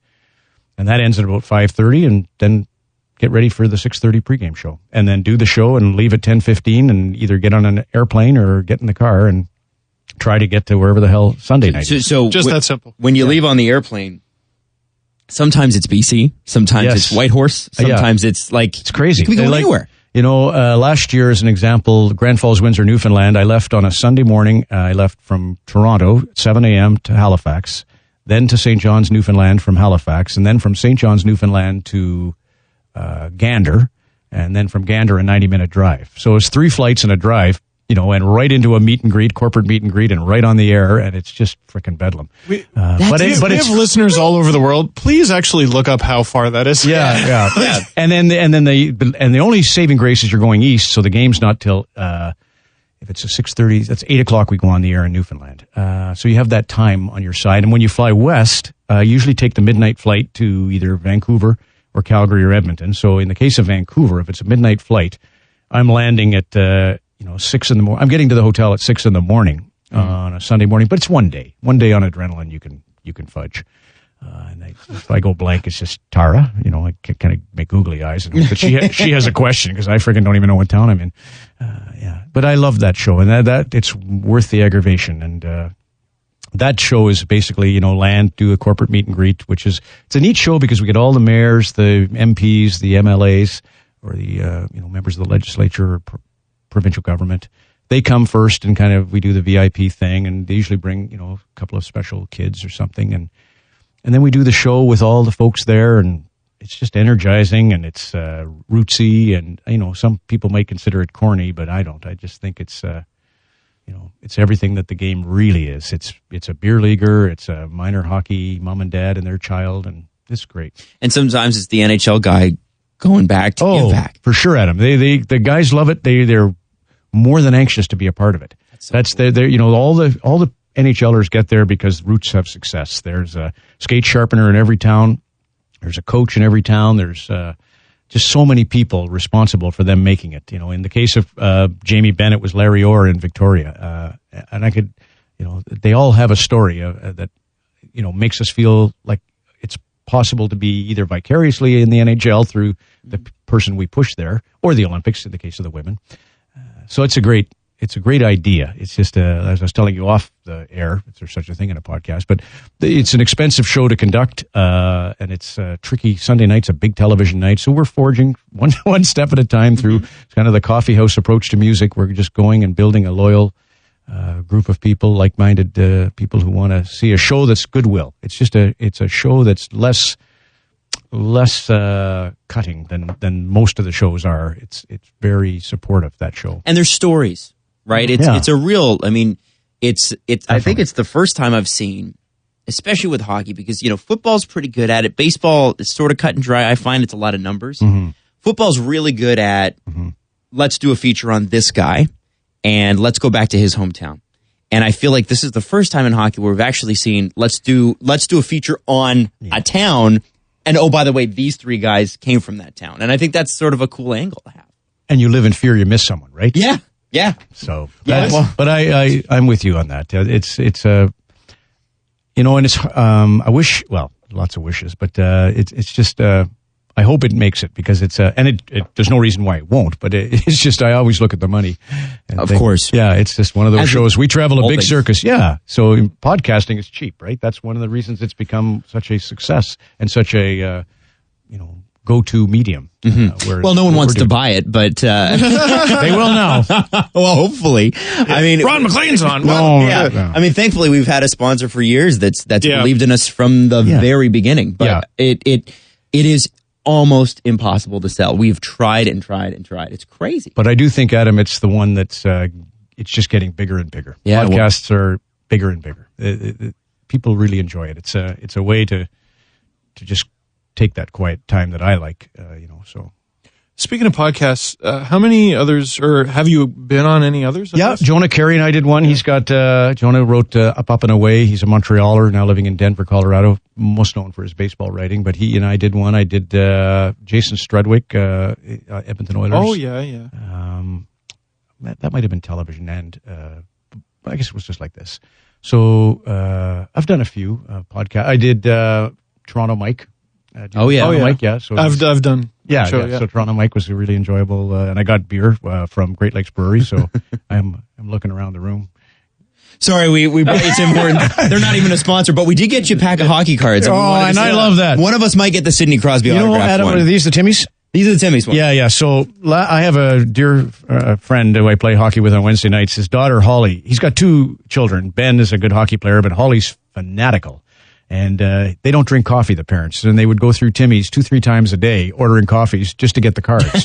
and that ends at about 5:30, and then get ready for the 6:30 pregame show, and then do the show and leave at 10:15 and either get on an airplane or get in the car and try to get to wherever the hell Sunday night is. So just that simple. When you leave on the airplane, sometimes it's BC, sometimes it's Whitehorse, sometimes it's like... It's crazy. It can be going anywhere. Last year, as an example, Grand Falls, Windsor, Newfoundland, I left on a Sunday morning. I left from Toronto at 7 a.m. to Halifax, then to St. John's, Newfoundland from Halifax, and then from St. John's, Newfoundland to Gander, and then from Gander a 90-minute drive. So it's 3 flights and a drive, and right into a corporate meet and greet, and right on the air, and it's just freaking bedlam. We have listeners all over the world. Please actually look up how far that is. Yeah. And then the only saving grace is you're going east, so the game's not till if it's a 6:30, that's 8 o'clock we go on the air in Newfoundland. So you have that time on your side, and when you fly west, usually take the midnight flight to either Vancouver or Calgary or Edmonton. So in the case of Vancouver, if it's a midnight flight, I'm landing at 6 in the morning. I'm getting to the hotel at 6 in the morning on a Sunday morning, but it's one day on adrenaline. You can fudge. And if I go blank, it's just Tara. I kind of make googly eyes, but she has a question because I freaking don't even know what town I'm in. But I love that show, and that it's worth the aggravation. And that show is basically, land, do a corporate meet and greet, it's a neat show because we get all the mayors, the MPs, the MLAs, or the, members of the legislature or provincial government. They come first and we do the VIP thing, and they usually bring, a couple of special kids or something. And then we do the show with all the folks there, and it's just energizing, and it's rootsy, and, some people might consider it corny, but I don't. I just think it's, it's everything that the game really is. It's a beer leaguer, it's a minor hockey mom and dad and their child, and it's great. And sometimes it's the NHL guy going back to give back. For sure, Adam. The guys love it. They're more than anxious to be a part of it. That's cool. All the NHLers get there because roots have success. There's a skate sharpener in every town. There's a coach in every town. There's just so many people responsible for them making it. In the case of Jamie Bennett was Larry Orr in Victoria, and I could, they all have a story that makes us feel like it's possible to be either vicariously in the NHL through the person we push there, or the Olympics in the case of the women. So it's a great idea. It's just, as I was telling you off the air, if there's such a thing in a podcast, but it's an expensive show to conduct, and it's tricky. Sunday night's a big television night, so we're forging one step at a time through kind of the coffee house approach to music. We're just going and building a loyal group of people, like-minded people who want to see a show that's goodwill. It's a show that's less cutting than most of the shows are. It's very supportive, that show. And there's stories, right? It's a real, I mean, I think it's the first time I've seen, especially with hockey, because, football's pretty good at it. Baseball is sort of cut and dry. I find it's a lot of numbers. Mm-hmm. Football's really good at, let's do a feature on this guy and let's go back to his hometown. And I feel like this is the first time in hockey where we've actually seen, let's do a feature on a town. And oh, by the way, these 3 guys came from that town. And I think that's sort of a cool angle to have. And you live in fear you miss someone, right? Yeah. Yeah. So, but I'm with you on that. It's and it's, I wish, well, lots of wishes, but, it's just, I hope it makes it because it's and there's no reason why it won't, but it's just, I always look at the money. And of course. Yeah. It's just one of those shows. We travel a big things. circus. Yeah. So podcasting is cheap, right? That's one of the reasons it's become such a success and such a, go-to medium. Well, no one wants to buy it, but they will now. well, hopefully. I mean, Ron MacLean's on. No, yeah. no. I mean, thankfully, we've had a sponsor for years that's believed in us from the very beginning. But it is almost impossible to sell. We've tried and tried and tried. It's crazy. But I do think, Adam, it's the one that's it's just getting bigger and bigger. Yeah, podcasts are bigger and bigger. People really enjoy it. It's a way to just take that quiet time that I like. So. Speaking of podcasts, how many others, or have you been on any others? Yeah, Jonah Carey and I did one. He's got, Jonah wrote Up and Away. He's a Montrealer, now living in Denver, Colorado, most known for his baseball writing, but he and I did one. I did Jason Strudwick, Edmonton Oilers. Oh, yeah. That might have been television, and I guess it was just like this. So I've done a few podcasts. I did Toronto Mike. Mike, yeah. So I've done. Yeah. So Toronto Mike was really enjoyable, and I got beer from Great Lakes Brewery. So I'm looking around the room. Sorry, it's important. They're not even a sponsor, but we did get you a pack of hockey cards. And I love that. One of us might get the Sidney Crosby autographed Adam, one. are these the Timmies? These are the Timmys ones. Yeah. So I have a dear friend who I play hockey with on Wednesday nights. His daughter, Holly, he's got 2 children. Ben is a good hockey player, but Holly's fanatical. And they don't drink coffee, the parents. And they would go through Timmy's 2-3 times a day ordering coffees just to get the cards.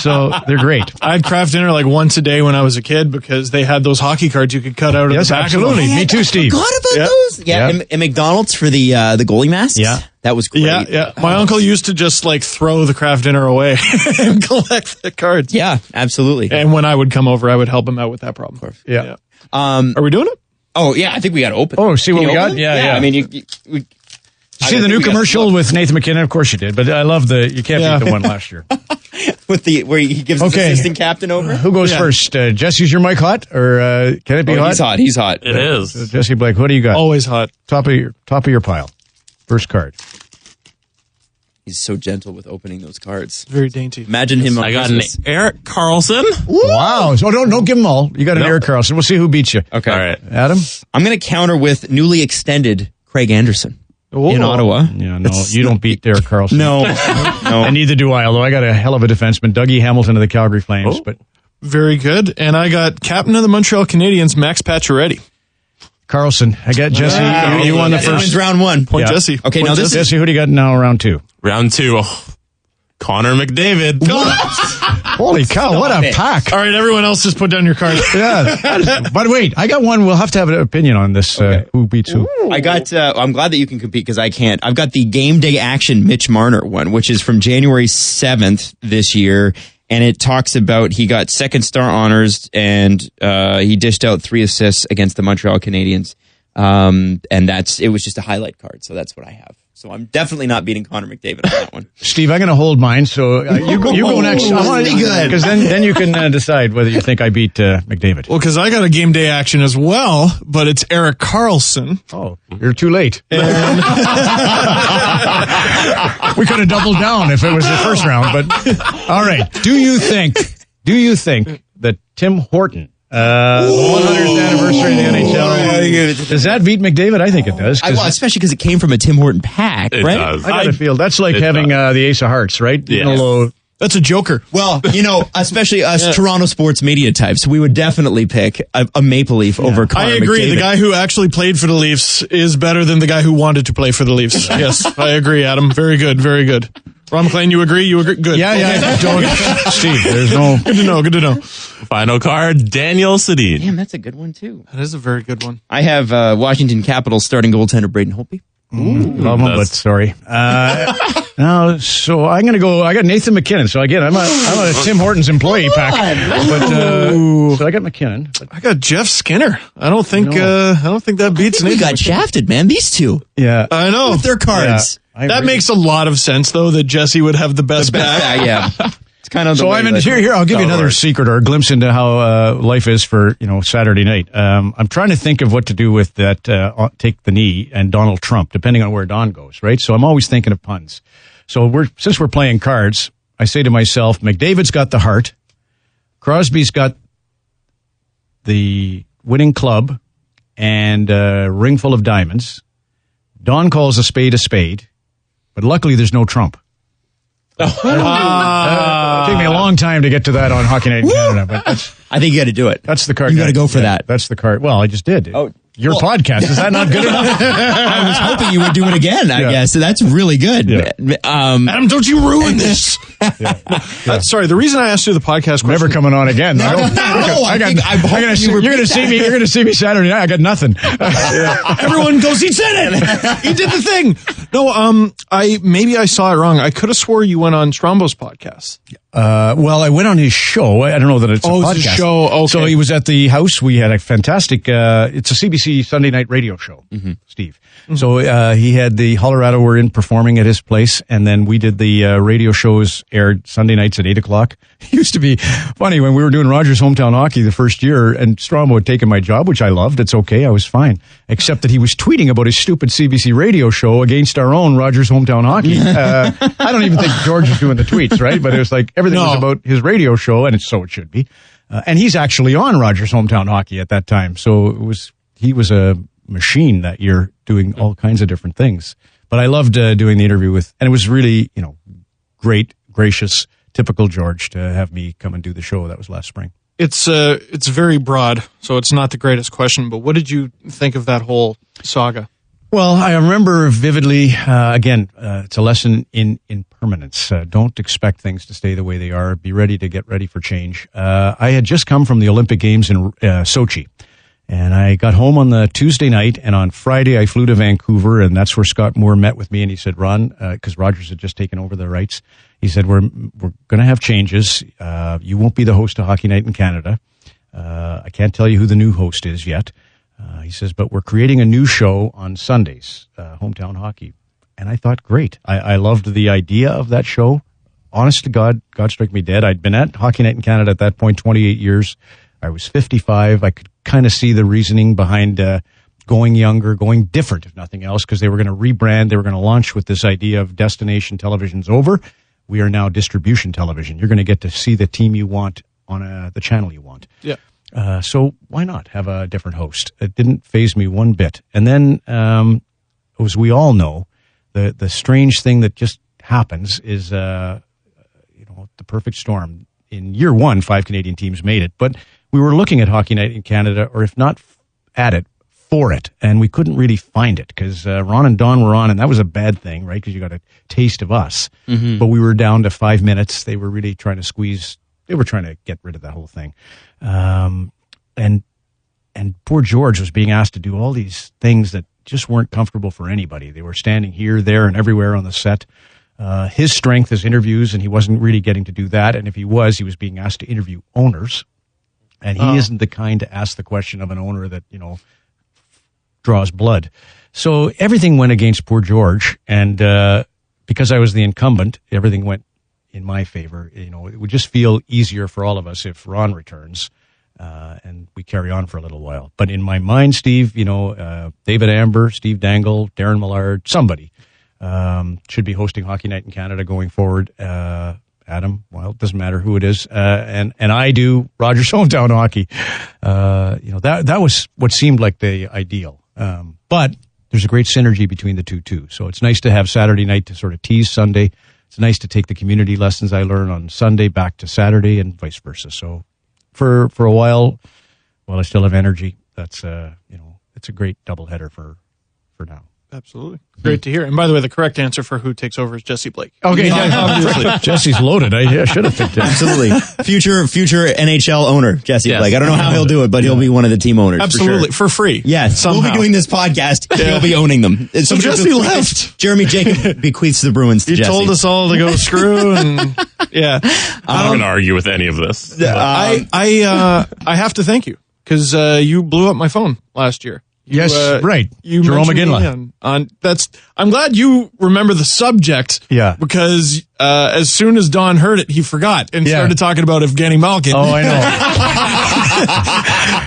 So they're great. I'd craft dinner like once a day when I was a kid because they had those hockey cards you could cut out of the back. Absolutely. Me too, Steve. I forgot about those. Yeah. And McDonald's for the goalie masks. Yeah. That was great. Yeah. My uncle used to just like throw the craft dinner away and collect the cards. Yeah, absolutely. And when I would come over, I would help him out with that problem. Of course. Yeah. Are we doing it? Oh, yeah, I think we got to open. Oh, see what we got? Yeah. I mean, you see the new commercial with Nathan McKinnon? Of course you did, but I love you can't beat the one last year. Where he gives his assistant captain over? Who goes first? Jesse's your mic hot, or can it be hot? He's hot. It is. Jesse Blake, what do you got? Always hot. Top of your pile. First card. He's so gentle with opening those cards. Very dainty. Imagine him on I got Christmas. an Erik Karlsson. Wow. So don't give them all. You got an Erik Karlsson. We'll see who beats you. Okay. All right. Adam? I'm going to counter with newly extended Craig Anderson in Ottawa. Yeah, no, you don't beat Erik Karlsson. No. And neither do I, although I got a hell of a defenseman, Dougie Hamilton of the Calgary Flames. But very good. And I got captain of the Montreal Canadiens, Max Pacioretty. Karlsson. I got Jesse. You won the first. Wins round 1. Point Jesse. Okay, now this Jesse, who do you got now round 2? Round 2. Connor McDavid. Holy cow, what a pack. All right, everyone else just put down your card. Yeah. But wait, I got one. We'll have to have an opinion on this, who beats who. I got, I'm glad that you can compete because I can't. I've got the game day action Mitch Marner one, which is from January 7th this year. And it talks about he got second star honors and he dished out 3 assists against the Montreal Canadiens. And it was just a highlight card. So that's what I have. So I'm definitely not beating Connor McDavid on that one. Steve, I'm going to hold mine. So you go next. I want to be good. Because then you can decide whether you think I beat McDavid. Well, because I got a game day action as well, but it's Erik Karlsson. Oh, you're too late. We could have doubled down if it was the first round. But all right. Do you think that Tim Horton, the 100th anniversary of the NHL, does that beat McDavid? I think it does. Well, especially because it came from a Tim Horton pack, It right? does. I got to feel that's like having the Ace of Hearts, right? Yes. Although, That's a joker. Well, especially us Toronto sports media types, we would definitely pick a Maple Leaf over Connor I agree. McDavid. The guy who actually played for the Leafs is better than the guy who wanted to play for the Leafs. Yes, I agree, Adam. Very good. Very good. Ron MacLean, you agree? You agree? Good. yeah. Steve, there's no. Good to know. Final card, Daniel Sedin. Damn, that's a good one, too. That is a very good one. I have Washington Capitals starting goaltender Braden Holtby. Love him, but sorry. No, so I'm going to go. I got Nathan McKinnon. So again, I'm a Tim Hortons employee pack. But so I got McKinnon. But I got Jeff Skinner. I don't think that beats We Nathan got McKinnon. shafted, man. These two yeah, I know. with their cards. I That really- makes a lot of sense, though, that Jesse would have the best back. Yeah. It's kind of the So way I'm in that- here. I'll give you another secret or a glimpse into how life is for Saturday night. I'm trying to think of what to do with that. Take the knee and Donald Trump, depending on where Don goes. Right. So I'm always thinking of puns. So since we're playing cards, I say to myself, McDavid's got the heart, Crosby's got the winning club and a ring full of diamonds. Don calls a spade, but luckily there's no Trump. It took me a long time to get to that on Hockey Night in Canada, but I think you got to do it. that's the card. You got to go for Yeah, that. That's the card. Well, I just did. Oh, Your podcast, is that not good enough? I was hoping you would do it again, I Yeah. guess. So that's really good. Yeah. Adam, don't you ruin this. Sorry, the reason I asked you the podcast question. Never coming on again. I'm hoping you You're repeat going to see me. You're going to see me Saturday night. I got nothing. Everyone goes, he said it. He did the thing. No, I saw it wrong. I could have swore you went on Strombo's podcast. Well, I went on his show. I don't know that it's a podcast. It's a show. Okay. So he was at the house. We had a fantastic, it's a CBC Sunday night radio show, Steve. So he had the Colorado were in performing at his place, and then we did the radio shows aired Sunday nights at 8 o'clock. It used to be funny when we were doing Rogers Hometown Hockey the first year, and Strombo had taken my job, which I loved. It's okay. I was fine. Except that he was tweeting about his stupid CBC radio show against our own Rogers Hometown Hockey. I don't even think George was doing the tweets, right? But it was like everything was about his radio show, and so it should be. And he's actually on Rogers Hometown Hockey at that time. So he was a machine that year doing all kinds of different things. But I loved doing the interview and it was really, great, gracious, typical George to have me come and do the show. That was last spring. It's very broad, so it's not the greatest question, but what did you think of that whole saga? Well, I remember vividly, again, it's a lesson in permanence. Don't expect things to stay the way they are. Be ready to get ready for change. I had just come from the Olympic Games in Sochi, and I got home on the Tuesday night, and on Friday I flew to Vancouver, and that's where Scott Moore met with me, and he said, Ron, because Rogers had just taken over the rights, he said, we're going to have changes. You won't be the host of Hockey Night in Canada. I can't tell you who the new host is yet. He says, but we're creating a new show on Sundays, Hometown Hockey. And I thought, great. I loved the idea of that show. Honest to God, God struck me dead. I'd been at Hockey Night in Canada at that point 28 years. I was 55. I could kind of see the reasoning behind going younger, going different, if nothing else, because they were going to rebrand. They were going to launch with this idea of destination television's over. We are now distribution television. You're going to get to see the team you want on the channel you want. Yeah. So why not have a different host? It didn't faze me one bit. And then, as we all know, the strange thing that just happens is, the perfect storm. In year one, 5 Canadian teams made it, but we were looking at Hockey Night in Canada, or if not at it, for it, and we couldn't really find it because Ron and Don were on, and that was a bad thing, right? Because you got a taste of us, but we were down to 5 minutes. They were really trying to squeeze. They were trying to get rid of that whole thing. And poor George was being asked to do all these things that just weren't comfortable for anybody. They were standing here, there, and everywhere on the set. His strength is interviews, and he wasn't really getting to do that. And if he was being asked to interview owners. And he isn't the kind to ask the question of an owner that, draws blood. So everything went against poor George. And because I was the incumbent, everything went in my favor. It would just feel easier for all of us if Ron returns. And we carry on for a little while. But in my mind, Steve, David Amber, Steve Dangle, Darren Millard, somebody should be hosting Hockey Night in Canada going forward. Adam, well, it doesn't matter who it is. And I do Rogers Hometown Hockey. That was what seemed like the ideal. But there's a great synergy between the two, too. So it's nice to have Saturday night to sort of tease Sunday. It's nice to take the community lessons I learn on Sunday back to Saturday and vice versa. So for a while I still have energy, that's, it's a great doubleheader for now. Absolutely. Great to hear. And by the way, the correct answer for who takes over is Jesse Blake. Okay, obviously. Jesse's loaded. I should have picked him. Absolutely. Future NHL owner, Jesse Yes. Blake. I don't know how he'll do it, but he'll be one of the team owners. Absolutely. For sure. For free. Yeah, Somehow. we'll be doing this podcast. He'll be owning them. So Jesse left. Jeremy Jacob bequeaths the Bruins to He Jesse. told us all to go screw and yeah. I'm not going to argue with any of this. I have to thank you because you blew up my phone last year. Yes, right. You Jerome mentioned me McGinley. on that's. I'm glad you remember the subject. Yeah. Because as soon as Don heard it, he forgot and started talking about Evgeny Malkin. Oh, I know.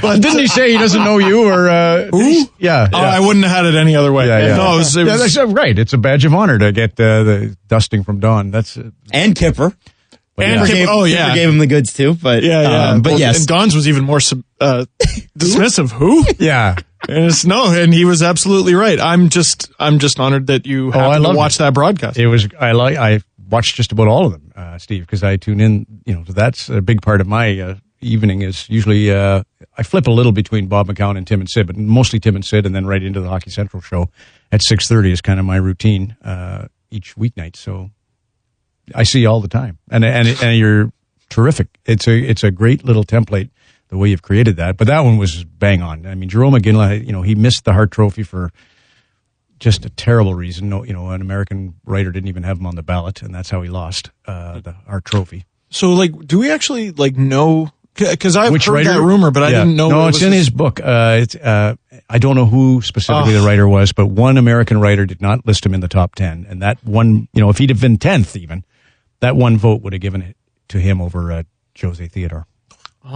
But didn't he say he doesn't know you or Who? Yeah. Oh, I wouldn't have had it any other way. Yeah. No, it was that's right. It's a badge of honor to get the dusting from Don. That's And Kipper. and Kipper Kip, gave him the goods too. But yeah. but Well, yes, and Don's was even more dismissive. Who? yeah. And he was absolutely right. I'm just honored that you I happened to loved watch it. that broadcast. I watched just about all of them, Steve, because I tune in. That's a big part of my evening. Is usually I flip a little between Bob McCown and Tim and Sid, but mostly Tim and Sid, and then right into the Hockey Central show at 6:30 is kind of my routine each weeknight. So I see you all the time, and you're terrific. It's a great little template the way you've created that. But that one was bang on. I mean, Jerome McGinley, he missed the Hart Trophy for just a terrible reason. No, an American writer didn't even have him on the ballot, and that's how he lost the Hart Trophy. So, do we actually know? Because I've Which heard writer? that rumor, but I didn't know. No, it's in his book. I don't know who specifically the writer was, but one American writer did not list him in the top 10, and that one, if he'd have been 10th even, that one vote would have given it to him over Jose Theodore.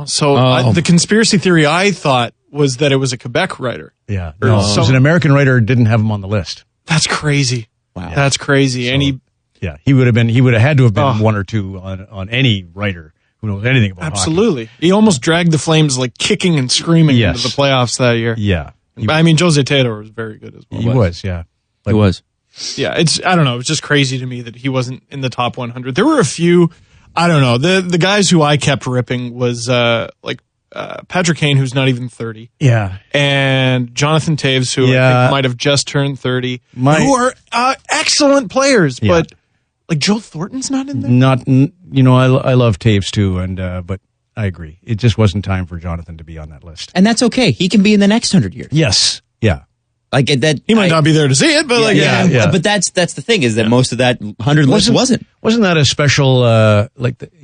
So the conspiracy theory I thought was that it was a Quebec writer. Yeah, no, it was an American writer who didn't have him on the list. That's crazy. Wow, that's crazy. So, and he would have had to have been one or two on any writer who knows anything about absolutely. Hockey. He almost dragged the Flames kicking and screaming into the playoffs that year. Yeah, I mean, Jose Theodore was very good as well. He was, yeah. He was. Yeah, I don't know. It's just crazy to me that he wasn't in the top 100. There were a few. I don't know. The guys who I kept ripping was Patrick Kane, who's not even 30. Yeah. And Jonathan Taves, who I think might have just turned 30. Who are excellent players, but Joe Thornton's not in there? I love Taves too, but I agree. It just wasn't time for Jonathan to be on that list. And that's okay. He can be in the next 100 years. Yes. Yeah. He might not be there to see it, but But that's the thing is that most of that 100 list wasn't. Wasn't that a special,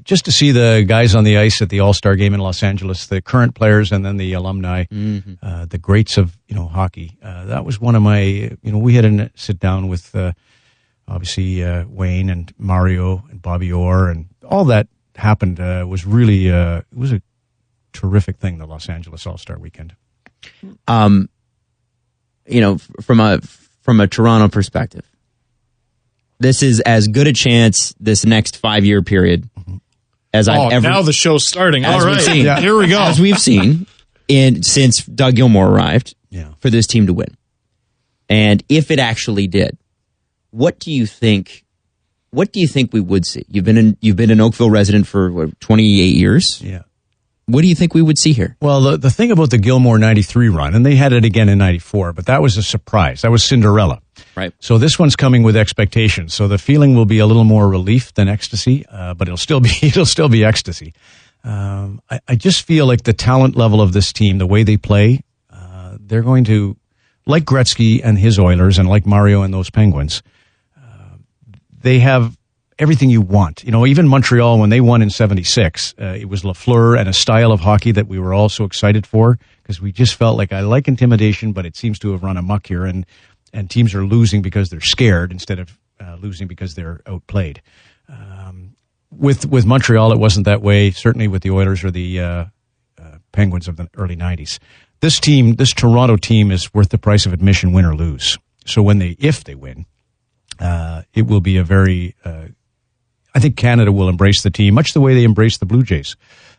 just to see the guys on the ice at the All-Star game in Los Angeles, the current players and then the alumni, the greats of, hockey. That was one of my, we had to sit down with, obviously, Wayne and Mario and Bobby Orr, and all that happened, was really, it was a terrific thing, the Los Angeles All-Star weekend. From a Toronto perspective, this is as good a chance this next 5-year period as I've ever. Now the show's starting. All right, here we go. As we've seen since Doug Gilmour arrived for this team to win, and if it actually did, what do you think? What do you think we would see? You've been an Oakville resident for 28 years. Yeah. What do you think we would see here? Well, the thing about the Gilmour 93 run, and they had it again in 94, but that was a surprise. That was Cinderella. Right. So this one's coming with expectations. So the feeling will be a little more relief than ecstasy, but it'll still be ecstasy. I just feel like the talent level of this team, the way they play, they're going to, like Gretzky and his Oilers and like Mario and those Penguins, they have everything you want. Even Montreal, when they won in 76, it was Lafleur and a style of hockey that we were all so excited for, because we just felt like, I like intimidation, but it seems to have run amok here, and teams are losing because they're scared instead of losing because they're outplayed. With Montreal, it wasn't that way, certainly with the Oilers or the Penguins of the early 90s. This Toronto team is worth the price of admission, win or lose. So if they win, it will be a very... I think Canada will embrace the team much the way they embraced the Blue Jays.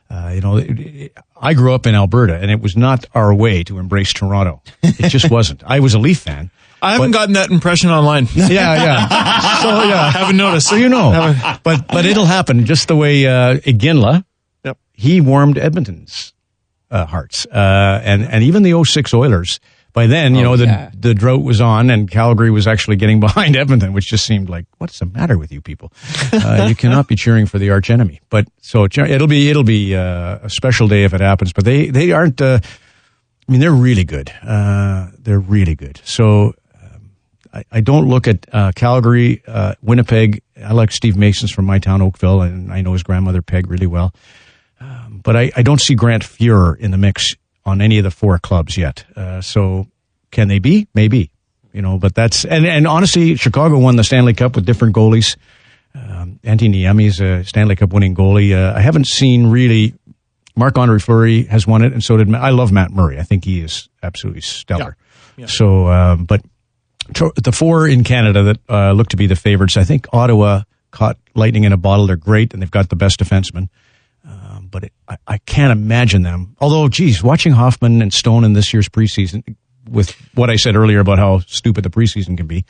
I grew up in Alberta, and it was not our way to embrace Toronto. It just wasn't. I was a Leaf fan. I haven't gotten that impression online. Yeah. So haven't noticed. So but it'll happen just the way Iginla. Yep. He warmed Edmonton's hearts, and even the 06 Oilers. by then, the drought was on and Calgary was actually getting behind Edmonton, which just seemed like, what's the matter with you people? You cannot be cheering for the arch enemy. But so it'll be a special day if it happens. But they aren't. They're really good. They're really good. So I don't look at Calgary, Winnipeg. I like Steve Mason's from my town, Oakville, and I know his grandmother Peg really well. But I don't see Grant Fuhrer in the mix on any of the 4 clubs yet. So can they be? Maybe. But that's, and honestly, Chicago won the Stanley Cup with different goalies. Antti Niemi's a Stanley Cup winning goalie. I haven't seen really, Marc-Andre Fleury has won it, and so did, I love Matt Murray. I think he is absolutely stellar. Yeah. So, but the 4 in Canada that look to be the favorites, I think Ottawa caught lightning in a bottle. They're great, and they've got the best defenseman. But I can't imagine them. Although, geez, watching Hoffman and Stone in this year's preseason, with what I said earlier about how stupid the preseason can be,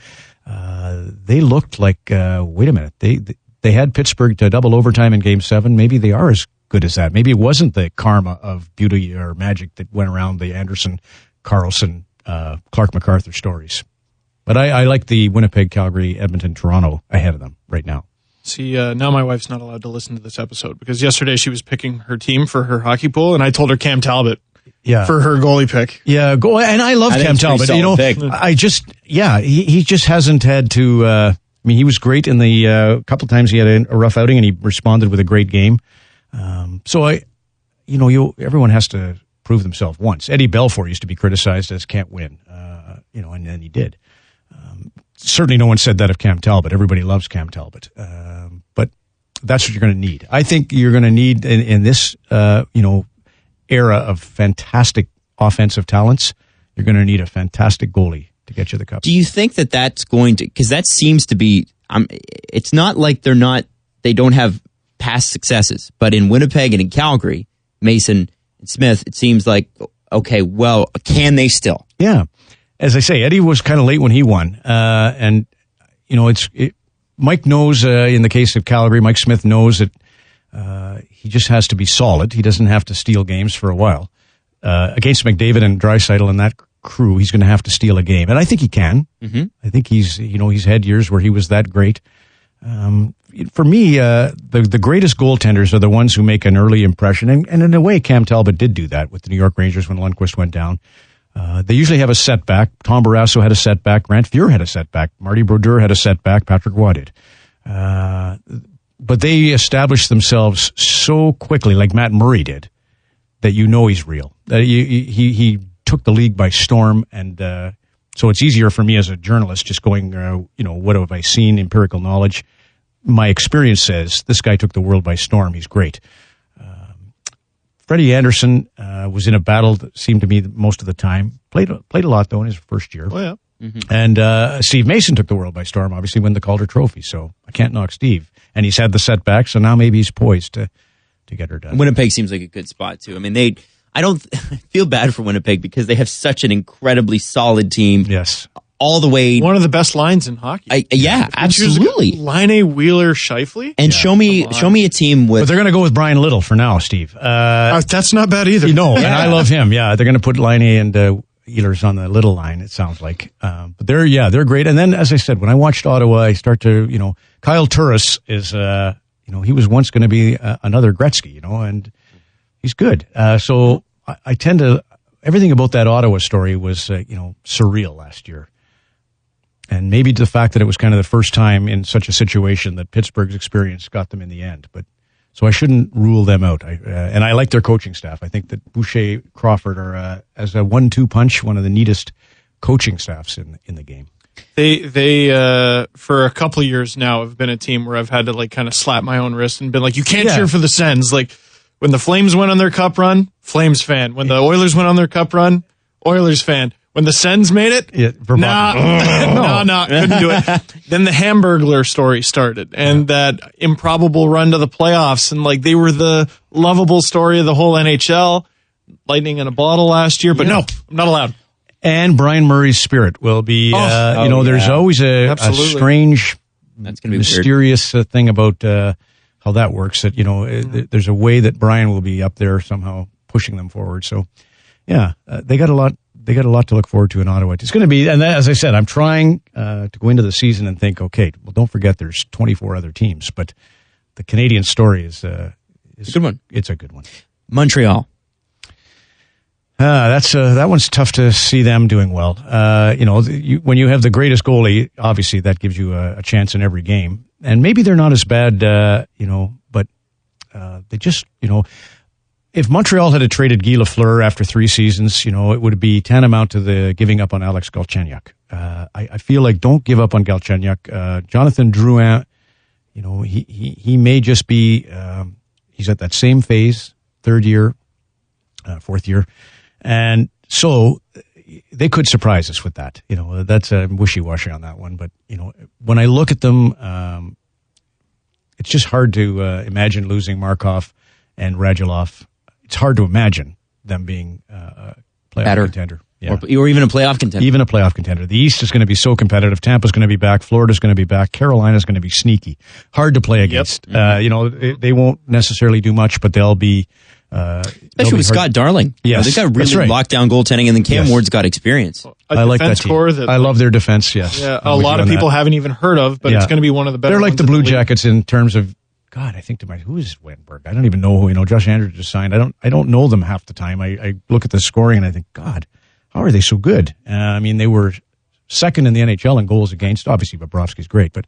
they looked like, wait a minute, they had Pittsburgh to double overtime in Game 7. Maybe they are as good as that. Maybe it wasn't the karma of beauty or magic that went around the Anderson, Carlson, Clark MacArthur stories. But I like the Winnipeg, Calgary, Edmonton, Toronto ahead of them right now. See, now my wife's not allowed to listen to this episode because yesterday she was picking her team for her hockey pool, and I told her Cam Talbot for her goalie pick. Yeah, and I love Cam Talbot. He just hasn't had to. He was great in the couple times he had a rough outing, and he responded with a great game. Everyone has to prove themselves once. Eddie Belfour used to be criticized as can't win, and then he did. Certainly no one said that of Cam Talbot. Everybody loves Cam Talbot. But that's what you're going to need. I think you're going to need in this, era of fantastic offensive talents, you're going to need a fantastic goalie to get you the cup. Do you think that that's going to, because that seems to be, it's not like they don't have past successes, but in Winnipeg and in Calgary, Mason and Smith, it seems like, okay, well, can they still? Yeah. As I say, Eddie was kind of late when he won. Mike knows, in the case of Calgary, Mike Smith knows that he just has to be solid. He doesn't have to steal games for a while. Against McDavid and Draisaitl and that crew, he's going to have to steal a game. And I think he can. Mm-hmm. I think he's had years where he was that great. For me, the greatest goaltenders are the ones who make an early impression. And in a way, Cam Talbot did do that with the New York Rangers when Lundqvist went down. They usually have a setback. Tom Barrasso had a setback. Grant Fuhrer had a setback. Marty Brodeur had a setback. Patrick Roy did. But they established themselves so quickly, like Matt Murray did, that he's real. He took the league by storm, and so it's easier for me as a journalist just going, what have I seen, empirical knowledge. My experience says this guy took the world by storm. He's great. Freddie Anderson was in a battle that seemed to me most of the time. Played a lot, though, in his first year. Oh, yeah. Mm-hmm. And Steve Mason took the world by storm, obviously, win the Calder Trophy. So I can't knock Steve. And he's had the setback, so now maybe he's poised to get her done. Winnipeg seems like a good spot, too. I mean, I don't feel bad for Winnipeg because they have such an incredibly solid team. Yes. All the way. One of the best lines in hockey. Absolutely. Laine, Wheeler, Scheifele. And show me a team with. But they're going to go with Brian Little for now, Steve. That's not bad either. And I love him. Yeah, they're going to put Laine and Wheeler's on the Little line, it sounds like. But they're great. And then, as I said, when I watched Ottawa, I start to, Kyle Turris is, he was once going to be another Gretzky, and he's good. So I tend to, everything about that Ottawa story was, surreal last year. And maybe the fact that it was kind of the first time in such a situation that Pittsburgh's experience got them in the end. But so I shouldn't rule them out. And I like their coaching staff. I think that Boucher, Crawford are, as a 1-2 punch, one of the neatest coaching staffs in the game. They for a couple of years now have been a team where I've had to kind of slap my own wrist and been like, you can't cheer for the Sens. Like when the Flames went on their cup run, Flames fan. When the Oilers went on their cup run, Oilers fan. When the Sens made it, couldn't do it. Then the Hamburglar story started, and that improbable run to the playoffs, and they were the lovable story of the whole NHL. Lightning in a bottle last year, but no, I'm not allowed. And Brian Murray's spirit will be, there's always a strange, that's gonna be mysterious thing about how that works. That there's a way that Brian will be up there somehow pushing them forward. So, they got a lot. they got a lot to look forward to in Ottawa. It's going to be, and as I said, I'm trying to go into the season and think, okay, well, don't forget there's 24 other teams, but the Canadian story is a good one. It's a good one. Montreal. That one's tough to see them doing well. When you have the greatest goalie, obviously that gives you a chance in every game. And maybe they're not as bad, but they just, if Montreal had traded Guy Lafleur after 3 seasons, it would be tantamount to the giving up on Alex Galchenyuk. I feel like don't give up on Galchenyuk. Jonathan Drouin, he may just be, he's at that same phase, 3rd year, 4th year. And so they could surprise us with that. That's wishy-washy on that one. But, when I look at them, it's just hard to imagine losing Markov and Radulov. It's hard to imagine them being a playoff contender. Yeah. Or even a playoff contender. Even a playoff contender. The East is going to be so competitive. Tampa's going to be back. Florida's going to be back. Carolina's going to be sneaky. Hard to play against. Yep. They won't necessarily do much, but they'll be... Especially with Scott Darling. Yes, they've got really locked down goaltending, and then Cam Ward's got experience. I like that team. I love their defense, yes. Yeah, a lot of people haven't even heard of, but it's going to be one of the better They're like ones the Blue Jackets in terms of, God, I think who is Wenberg? I don't even know who, Josh Andrews just signed. I don't know them half the time. I look at the scoring and I think, God, how are they so good? They were second in the NHL in goals against. Obviously, Bobrovsky's great, but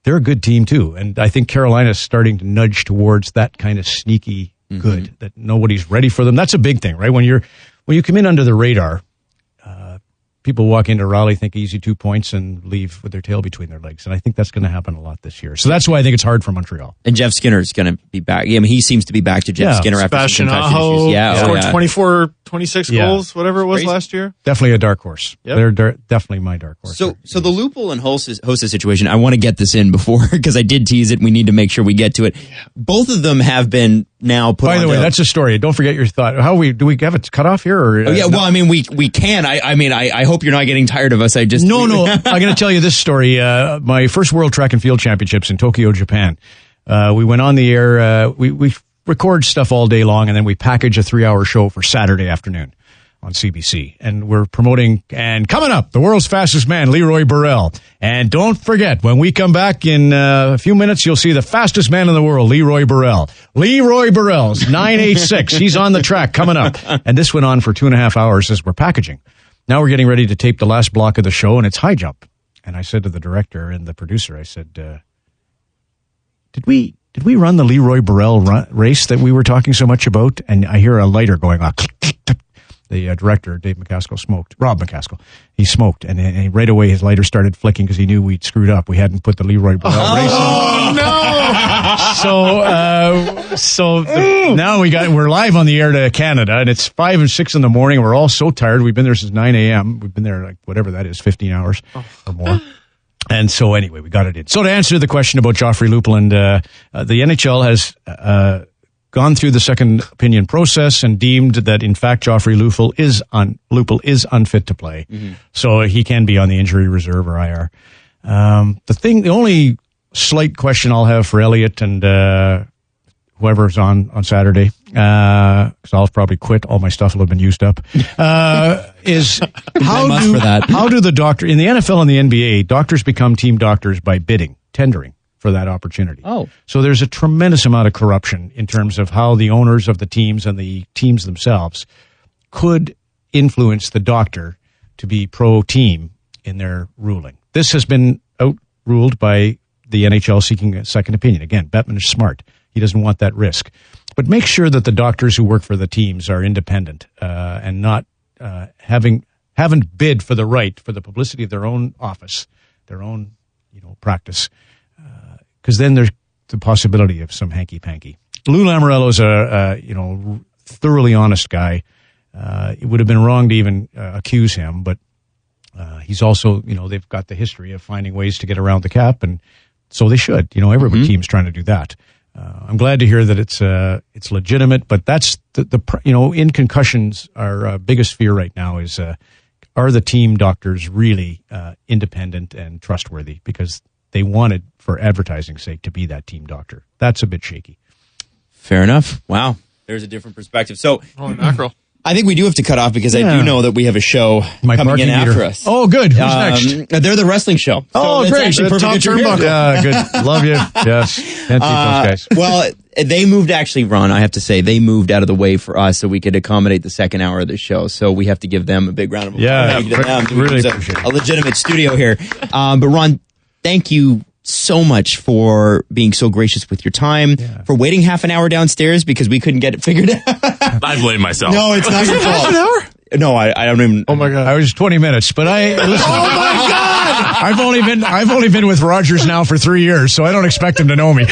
they're a good team too. And I think Carolina's starting to nudge towards that kind of sneaky good, that nobody's ready for them. That's a big thing, right? When you come in under the radar, people walk into Raleigh, think easy 2 points, and leave with their tail between their legs. And I think that's going to happen a lot this year. So that's why I think it's hard for Montreal. And Jeff Skinner's going to be back. He seems to be back to Jeff Skinner after some concussion issues. Scored 24, 26 goals, whatever it was last year. Definitely a dark horse. Yep. They're definitely my dark horse. So the Lupul and Hossa situation, I want to get this in before, because I did tease it. We need to make sure we get to it. Both of them have been now put on. By the way, that's a story. Don't forget your thought. Do we have it cut off here? Or, well, we can. I hope you're not getting tired of us. No. I'm going to tell you this story. My first World Track and Field Championships in Tokyo, Japan. We went on the air. We record stuff all day long, and then we package a 3-hour show for Saturday afternoon on CBC. And we're promoting, and coming up, the world's fastest man, Leroy Burrell. And don't forget, when we come back in a few minutes, you'll see the fastest man in the world, Leroy Burrell. Leroy Burrell's 986. He's on the track coming up. And this went on for 2.5 hours as we're packaging. Now we're getting ready to tape the last block of the show, and it's high jump. And I said to the director and the producer, I said, did we run the Leroy Burrell race that we were talking so much about? And I hear a lighter going off. The director, Rob McCaskill, he smoked. And right away his lighter started flicking because he knew we'd screwed up. We hadn't put the Leroy Burrell race on. Oh, no! So now we're live on the air to Canada, and it's 5 and 6 in the morning. We're all so tired. We've been there since 9 a.m. We've been there like whatever that is, 15 hours or more. And so anyway, we got it in. So to answer the question about Joffrey Lupul, and the NHL has gone through the second opinion process and deemed that in fact Joffrey Lupul is unfit to play, so he can be on the injury reserve or IR. The only slight question I'll have for Elliot and whoever's on Saturday, because I'll probably quit. All my stuff will have been used up. Is how do the doctor in the NFL and the NBA, doctors become team doctors by tendering for that opportunity. So there's a tremendous amount of corruption in terms of how the owners of the teams and the teams themselves could influence the doctor to be pro-team in their ruling. This has been outruled by the NHL seeking a second opinion. Again, Bettman is smart. He doesn't want that risk. But make sure that the doctors who work for the teams are independent and not haven't bid for the publicity of their own office, their own practice. Because then there's the possibility of some hanky-panky. Lou Lamoriello's a thoroughly honest guy. It would have been wrong to even accuse him, but he's also, they've got the history of finding ways to get around the cap, and so they should. Every team's trying to do that. I'm glad to hear that it's legitimate, but that's in concussions, our biggest fear right now is are the team doctors really independent and trustworthy? Because they wanted, for advertising's sake, to be that team doctor. That's a bit shaky. Fair enough. Wow. There's a different perspective. So, mackerel. I think we do have to cut off because I do know that we have a show My coming in parking after meter. us. Oh, good. Who's next? They're the wrestling show. Oh, it's great. actually The perfect top that you're here. turnbuckle. Yeah, good. Love you. Yes. Can't beat those guys. Well, they moved actually, Ron, I have to say, they moved out of the way for us so we could accommodate the second hour of the show. So we have to give them a big round of applause. Yeah, Thank you to them. really It's appreciate it. a legitimate studio here. But Ron, thank you so much for being so gracious with your time, for waiting half an hour downstairs because we couldn't get it figured out. I blame myself. No, it's not your fault. Half an hour? No, I don't even. Oh my God. I was 20 minutes, but listen. Oh my God! I've only been with Rogers now for 3 years, so I don't expect him to know me.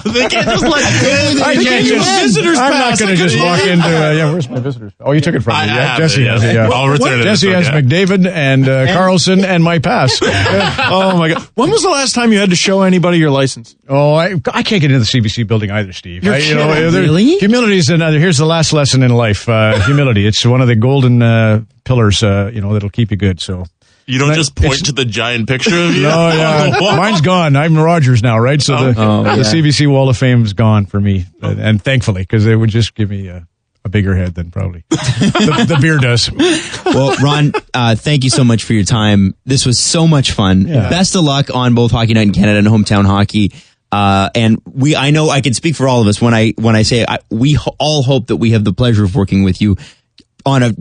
They can't just let you I can't just. visitors I'm pass. not going to just walk into. Where's my visitors? Oh, you took it from me. I Yeah, have Jesse it, has it. yeah. Yeah. I'll return it. Jesse has McDavid and Carlson and my pass. Oh my God. When was the last time you had to show anybody your license? Oh, I can't get into the CBC building either, Steve. Really? Humility is another. Here's the last lesson in life. Humility. It's one of the golden pillars. That'll keep you good. So. You don't just point to the giant picture of you? No, yeah. Mine's gone. I'm Rogers now, right? So the CBC Wall of Fame is gone for me. And thankfully, because it would just give me a bigger head than probably the beer does. Well, Ron, thank you so much for your time. This was so much fun. Yeah. Best of luck on both Hockey Night in Canada and Hometown Hockey. And I know I can speak for all of us when I say we all hope that we have the pleasure of working with you on a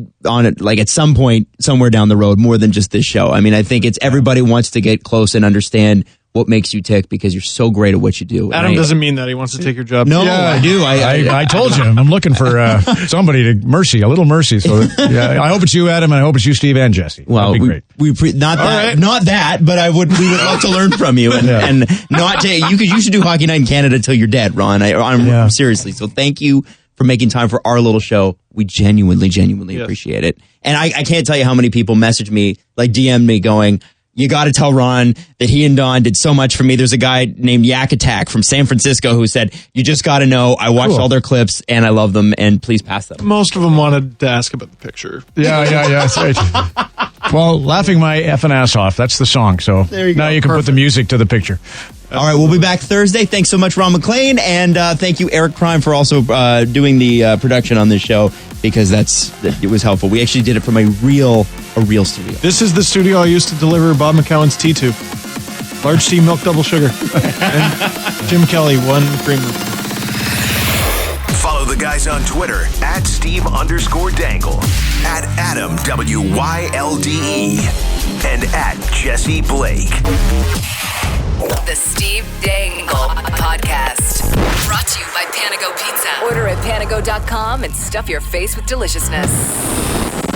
like at some point somewhere down the road, more than just this show. I mean, I think it's everybody wants to get close and understand what makes you tick because you're so great at what you do. Adam doesn't mean that. He wants to take your job. No, I do. I told you, I'm looking for somebody to a little mercy. So I hope it's you, Adam, and I hope it's you, Steve, and Jesse. Well, that'd be great. Not that, but we would love to learn from you and not take you should do Hockey Night in Canada till you're dead, Ron. I'm seriously. So thank you for making time for our little show. We genuinely appreciate it. And I can't tell you how many people message me, like DM me going, you got to tell Ron that he and Don did so much for me. There's a guy named Yak Attack from San Francisco who said, you just got to know, I watched all their clips and I love them and please pass them. Most of them wanted to ask about the picture. Yeah, that's right. Well, laughing my effing ass off. That's the song. So now you can put the music to the picture. All right, we'll be back Thursday. Thanks so much, Ron MacLean, and thank you, Eric Prime, for also doing the production on this show because it was helpful. We actually did it from a real studio. This is the studio I used to deliver Bob McCowan's tea to. Large tea, milk, double sugar. And Jim Kelly, 1 creamer. Follow the guys on Twitter at Steve_Dangle, at Adam WYLDE, and at Jesse Blake. The Steve Dangle Podcast. Brought to you by Panago Pizza. Order at panago.com and stuff your face with deliciousness.